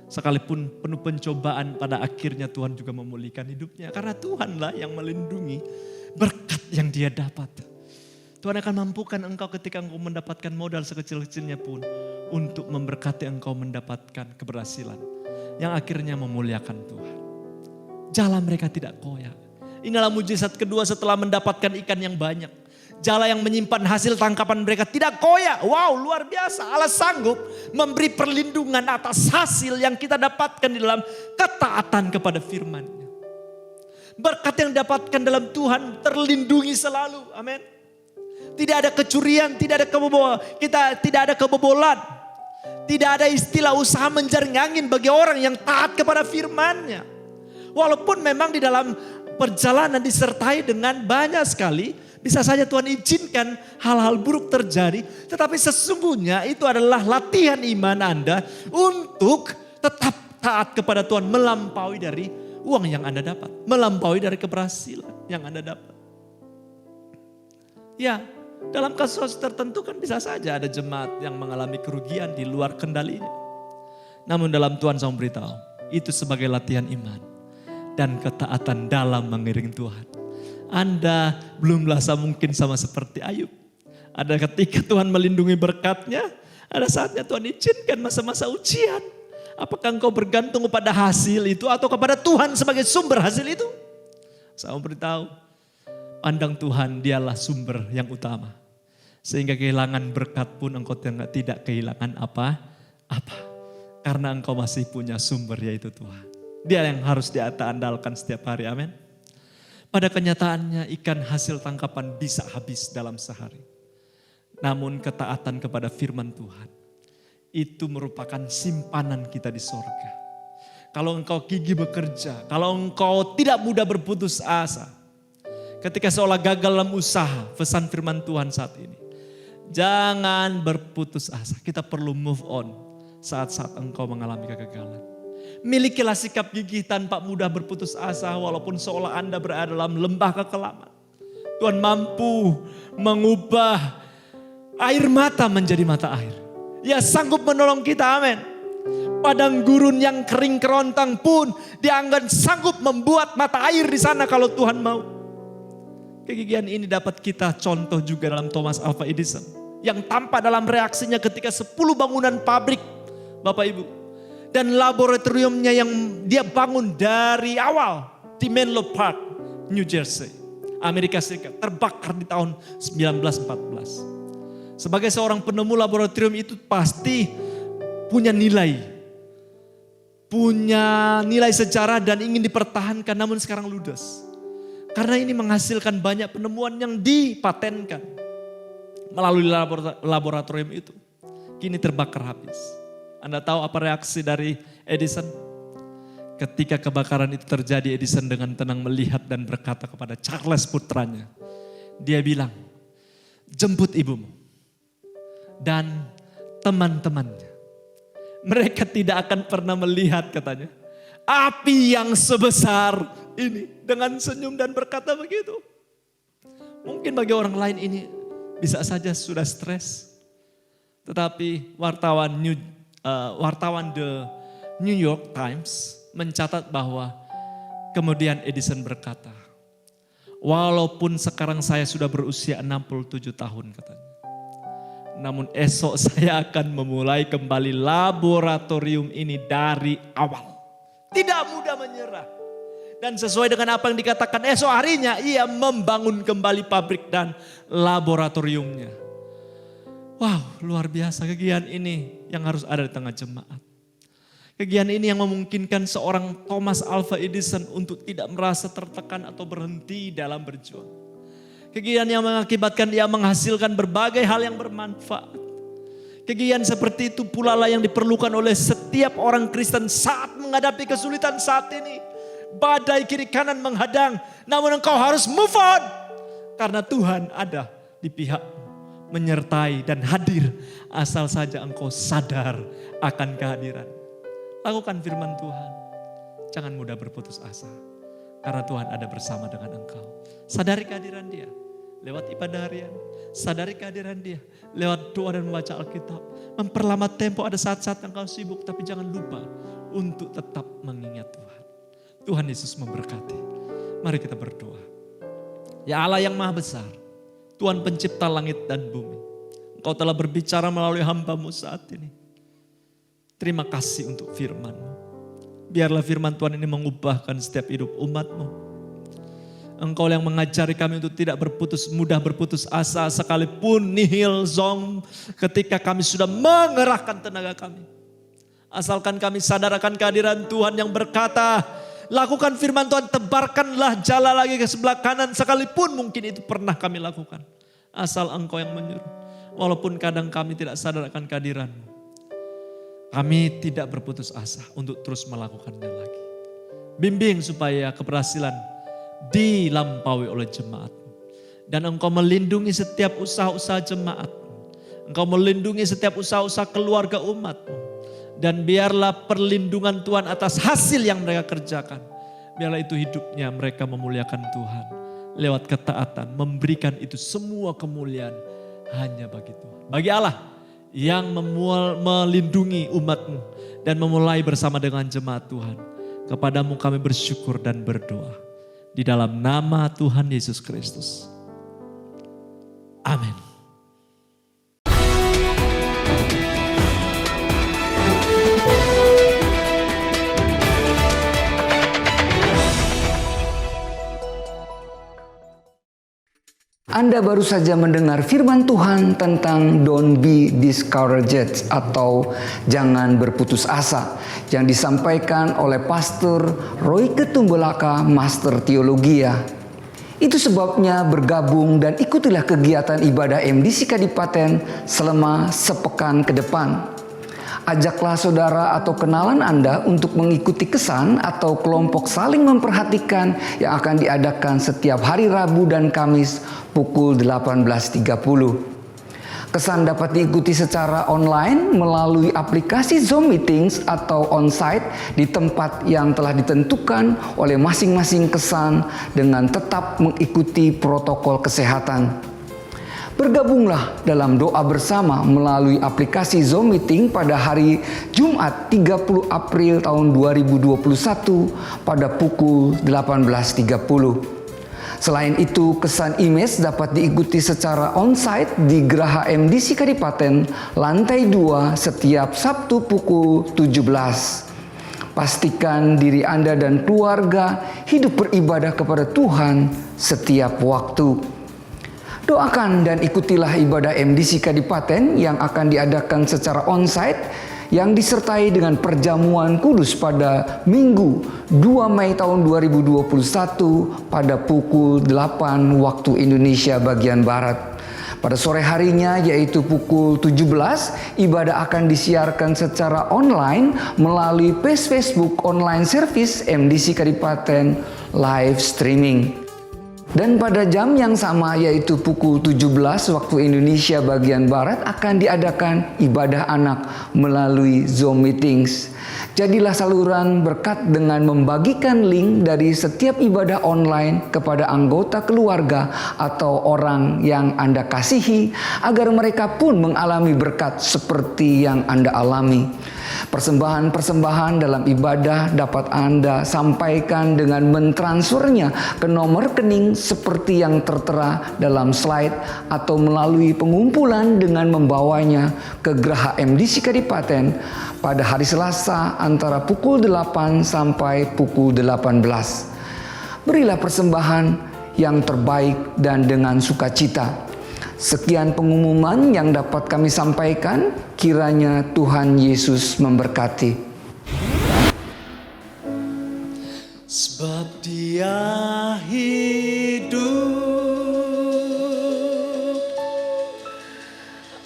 Sekalipun penuh pencobaan, pada akhirnya Tuhan juga memulihkan hidupnya. Karena Tuhanlah yang melindungi berkat yang dia dapat. Tuhan akan mampukan engkau ketika engkau mendapatkan modal sekecil-kecilnya pun untuk memberkati engkau mendapatkan keberhasilan yang akhirnya memuliakan Tuhan. Jala mereka tidak koyak. Inilah mujizat kedua setelah mendapatkan ikan yang banyak. Jala yang menyimpan hasil tangkapan mereka tidak koyak. Wow, luar biasa. Allah sanggup memberi perlindungan atas hasil yang kita dapatkan di dalam ketaatan kepada firman-Nya. Berkat yang didapatkan dalam Tuhan terlindungi selalu. Amin. Tidak ada kecurian, tidak ada kebobolan. Tidak ada istilah usaha menjaring angin bagi orang yang taat kepada firman-Nya. Walaupun memang di dalam perjalanan disertai dengan banyak sekali, bisa saja Tuhan izinkan hal-hal buruk terjadi. Tetapi sesungguhnya itu adalah latihan iman Anda untuk tetap taat kepada Tuhan. Melampaui dari uang yang Anda dapat. Melampaui dari keberhasilan yang Anda dapat. Ya, dalam kasus tertentu kan bisa saja ada jemaat yang mengalami kerugian di luar kendalinya. Namun dalam Tuhan saya beritahu, itu sebagai latihan iman dan ketaatan dalam mengiring Tuhan. Anda belum merasa mungkin sama seperti Ayub. Ada ketika Tuhan melindungi berkatnya, ada saatnya Tuhan izinkan masa-masa ujian. Apakah engkau bergantung kepada hasil itu atau kepada Tuhan sebagai sumber hasil itu? Saya beritahu, pandang Tuhan dialah sumber yang utama. Sehingga kehilangan berkat pun engkau tidak kehilangan apa-apa. Karena engkau masih punya sumber yaitu Tuhan. Dia yang harus diandalkan setiap hari, amin. Pada kenyataannya ikan hasil tangkapan bisa habis dalam sehari. Namun ketaatan kepada firman Tuhan itu merupakan simpanan kita di sorga. Kalau engkau gigih bekerja, kalau engkau tidak mudah berputus asa. Ketika seolah gagal dalam usaha, pesan firman Tuhan saat ini. Jangan berputus asa, kita perlu move on saat-saat engkau mengalami kegagalan. Milikilah sikap gigih tanpa mudah berputus asa walaupun seolah Anda berada dalam lembah kekelaman. Tuhan mampu mengubah air mata menjadi mata air. Ia sanggup menolong kita, amin. Padang gurun yang kering kerontang pun Dia akan sanggup membuat mata air di sana kalau Tuhan mau. Kegigihan ini dapat kita contoh juga dalam Thomas Alva Edison. Yang tampak dalam reaksinya ketika 10 bangunan pabrik, Bapak Ibu. Dan laboratoriumnya yang dia bangun dari awal di Menlo Park, New Jersey, Amerika Serikat, terbakar di tahun 1914. Sebagai seorang penemu laboratorium itu pasti punya nilai sejarah dan ingin dipertahankan, namun sekarang ludes. Karena ini menghasilkan banyak penemuan yang dipatenkan melalui laboratorium itu. Kini terbakar habis. Anda tahu apa reaksi dari Edison? Ketika kebakaran itu terjadi, Edison dengan tenang melihat dan berkata kepada Charles putranya. Dia bilang, jemput ibumu dan teman-temannya. Mereka tidak akan pernah melihat katanya. Api yang sebesar ini dengan senyum dan berkata begitu. Mungkin bagi orang lain ini bisa saja sudah stres. Tetapi wartawan The New York Times mencatat bahwa kemudian Edison berkata, walaupun sekarang saya sudah berusia 67 tahun katanya. Namun esok saya akan memulai kembali laboratorium ini dari awal. Tidak mudah menyerah. Dan sesuai dengan apa yang dikatakan, esok harinya ia membangun kembali pabrik dan laboratoriumnya. Wow, luar biasa kegiatan ini yang harus ada di tengah jemaat. Kegiatan ini yang memungkinkan seorang Thomas Alva Edison untuk tidak merasa tertekan atau berhenti dalam berjuang. Kegiatan yang mengakibatkan dia menghasilkan berbagai hal yang bermanfaat. Kegiatan seperti itu pula lah yang diperlukan oleh setiap orang Kristen saat menghadapi kesulitan saat ini. Badai kiri kanan menghadang, namun engkau harus move on. Karena Tuhan ada di pihakmu, menyertai dan hadir asal saja engkau sadar akan kehadiran. Lakukan firman Tuhan, jangan mudah berputus asa. Karena Tuhan ada bersama dengan engkau. Sadari kehadiran Dia lewat ibadah harian. Sadari kehadiran Dia lewat doa dan membaca Alkitab. Memperlama tempo ada saat-saat engkau sibuk, tapi jangan lupa untuk tetap mengingat Tuhan. Tuhan Yesus memberkati. Mari kita berdoa. Ya Allah yang maha besar, Tuhan pencipta langit dan bumi. Engkau telah berbicara melalui hamba-Mu saat ini. Terima kasih untuk firman-Mu. Biarlah firman Tuhan ini mengubahkan setiap hidup umat-Mu. Engkau yang mengajari kami untuk tidak mudah berputus asa sekalipun nihil zong ketika kami sudah mengerahkan tenaga kami. Asalkan kami sadar akan kehadiran Tuhan yang berkata, lakukan firman Tuhan, tebarkanlah jala lagi ke sebelah kanan sekalipun mungkin itu pernah kami lakukan. Asal Engkau yang menyuruh. Walaupun kadang kami tidak sadar akan kehadiran-Mu. Kami tidak berputus asa untuk terus melakukannya lagi. Bimbing supaya keberhasilan dilampaui oleh jemaat-Mu. Dan Engkau melindungi setiap usaha-usaha jemaat-Mu. Engkau melindungi setiap usaha-usaha keluarga umat-Mu. Dan biarlah perlindungan Tuhan atas hasil yang mereka kerjakan. Biarlah itu hidupnya mereka memuliakan Tuhan. Lewat ketaatan memberikan itu semua kemuliaan hanya bagi Tuhan. Bagi Allah yang melindungi umat-Mu dan memulai bersama dengan jemaat Tuhan. Kepadamu kami bersyukur dan berdoa. Di dalam nama Tuhan Yesus Kristus. Amin. Anda baru saja mendengar firman Tuhan tentang Don't Be Discouraged atau jangan berputus asa yang disampaikan oleh Pastor Roy Ketumbelaka, Master Teologia. Itu sebabnya bergabung dan ikutilah kegiatan ibadah MDC Kadipaten selama sepekan ke depan. Ajaklah saudara atau kenalan Anda untuk mengikuti kesan atau kelompok saling memperhatikan yang akan diadakan setiap hari Rabu dan Kamis pukul 18.30. Kesan dapat diikuti secara online melalui aplikasi Zoom Meetings atau onsite di tempat yang telah ditentukan oleh masing-masing kesan dengan tetap mengikuti protokol kesehatan. Bergabunglah dalam doa bersama melalui aplikasi Zoom Meeting pada hari Jumat 30 April tahun 2021 pada pukul 18.30. Selain itu, kesan image dapat diikuti secara onsite di Geraha MDC Kadipaten lantai 2 setiap Sabtu pukul 17. Pastikan diri Anda dan keluarga hidup beribadah kepada Tuhan setiap waktu. Doakan dan ikutilah ibadah MDC Kadipaten yang akan diadakan secara onsite yang disertai dengan perjamuan kudus pada Minggu 2 Mei tahun 2021 pada pukul 8 waktu Indonesia bagian Barat. Pada sore harinya yaitu pukul 17, ibadah akan disiarkan secara online melalui page Facebook online service MDC Kadipaten live streaming. Dan pada jam yang sama yaitu pukul 17 waktu Indonesia bagian Barat akan diadakan ibadah anak melalui Zoom Meetings. Jadilah saluran berkat dengan membagikan link dari setiap ibadah online kepada anggota keluarga atau orang yang Anda kasihi, agar mereka pun mengalami berkat seperti yang Anda alami. Persembahan-persembahan dalam ibadah dapat Anda sampaikan dengan mentransfernya ke nomor rekening seperti yang tertera dalam slide, atau melalui pengumpulan dengan membawanya ke Geraha MDC Kadipaten pada hari Selasa antara pukul 8 sampai pukul 18. Berilah persembahan yang terbaik dan dengan sukacita. Sekian pengumuman yang dapat kami sampaikan. Kiranya Tuhan Yesus memberkati. Sebab Dia hidup,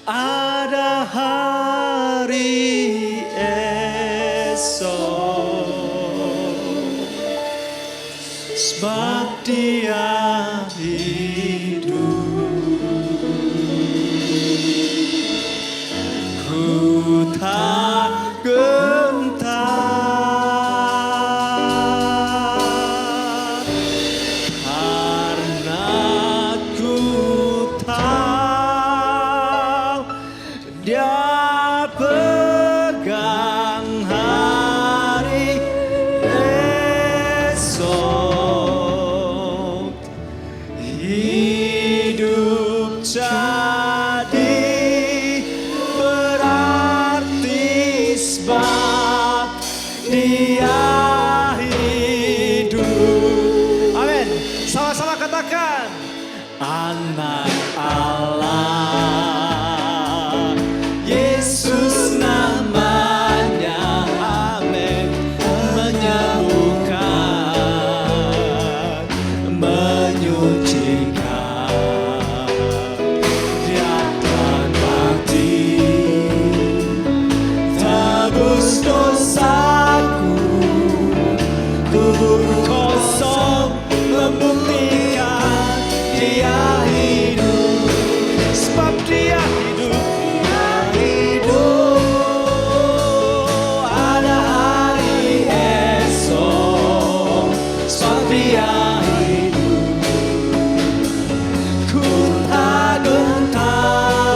ada hari esok. Sebab Dia hidup, ku tak gentar, karena ku tahu Dia pegang hari esok. Hidup jadi berarti sebab Dia hidup. Amin. Sama-sama katakan, anak Allah, Yesus namanya. Amin. Menyembuhkan, menyucikan, Dia akan mati, tebus dosaku, kubur kosong membuktikan Dia hidup. Sebab Dia hidup, Dia hidup, ada hari esok. Sebab Dia hidup, ku tak gentar,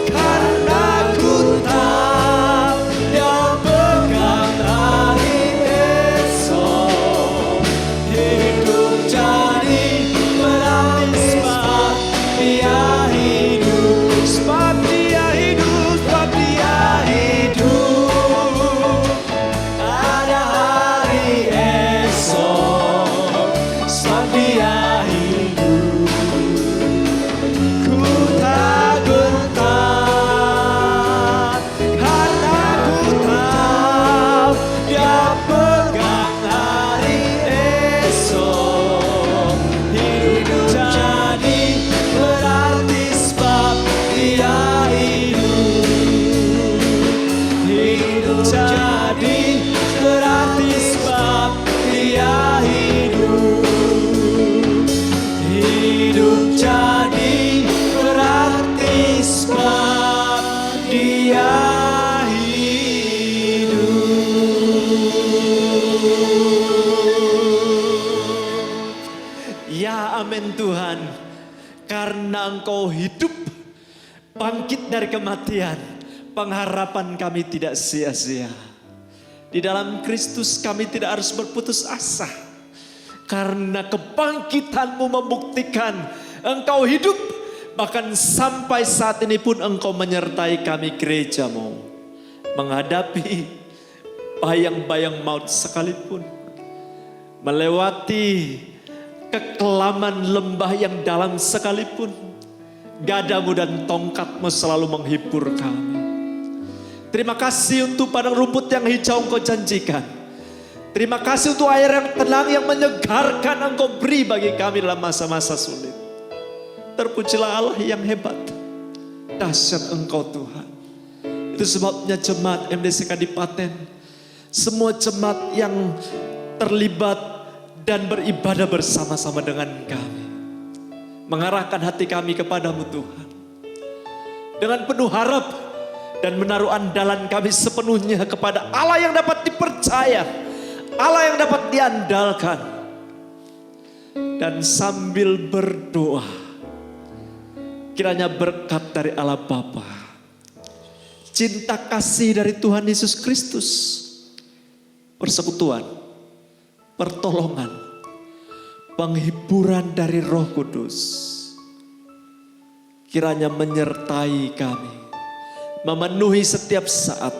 karena ku tahu Dia pegang hari esok. Hidup jadi berarti sebab Dia hidup. Sebab Dia hidup, sebab Dia hidup, ada hari esok. Sebab Dia hidup, ku tak gentar, karena ku tahu Dia pegang hari esok. Hidup jadi berarti sebab Dia hidup. Hidup jadi berarti sebab Dia hidup. Hidup jadi berarti sebab Dia hidup. Ya amin Tuhan, karena Engkau hidup, bangkit dari kematian, pengharapan kami tidak sia-sia. Di dalam Kristus kami tidak harus berputus asa, karena kebangkitan-Mu membuktikan Engkau hidup. Bahkan sampai saat ini pun Engkau menyertai kami gereja-Mu, menghadapi bayang-bayang maut sekalipun, melewati kekelaman lembah yang dalam sekalipun. Gadamu dan tongkat-Mu selalu menghibur kami. Terima kasih untuk padang rumput yang hijau Engkau janjikan. Terima kasih untuk air yang tenang yang menyegarkan Engkau beri bagi kami dalam masa-masa sulit. Terpujilah Allah yang hebat, dahsyat Engkau Tuhan. Itu sebabnya jemaat MDC Kadipaten, semua jemaat yang terlibat dan beribadah bersama-sama dengan kami, mengarahkan hati kami kepadamu Tuhan, dengan penuh harap, dan menaruh andalan kami sepenuhnya kepada Allah yang dapat dipercaya, Allah yang dapat diandalkan. Dan sambil berdoa, kiranya berkat dari Allah Bapa, cinta kasih dari Tuhan Yesus Kristus, persekutuan, pertolongan, penghiburan dari Roh Kudus, kiranya menyertai kami, memenuhi setiap saat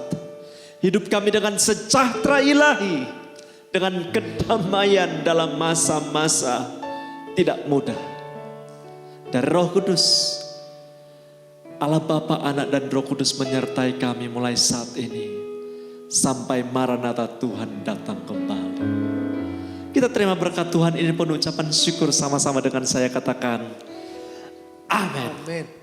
hidup kami dengan sejahtera ilahi, dengan kedamaian dalam masa-masa tidak mudah. Dan Roh Kudus, Allah Bapa, Anak dan Roh Kudus menyertai kami mulai saat ini sampai Maranatha Tuhan datang kembali. Kita terima berkat Tuhan ini, penuh ucapan syukur sama-sama dengan saya katakan amin. Amin.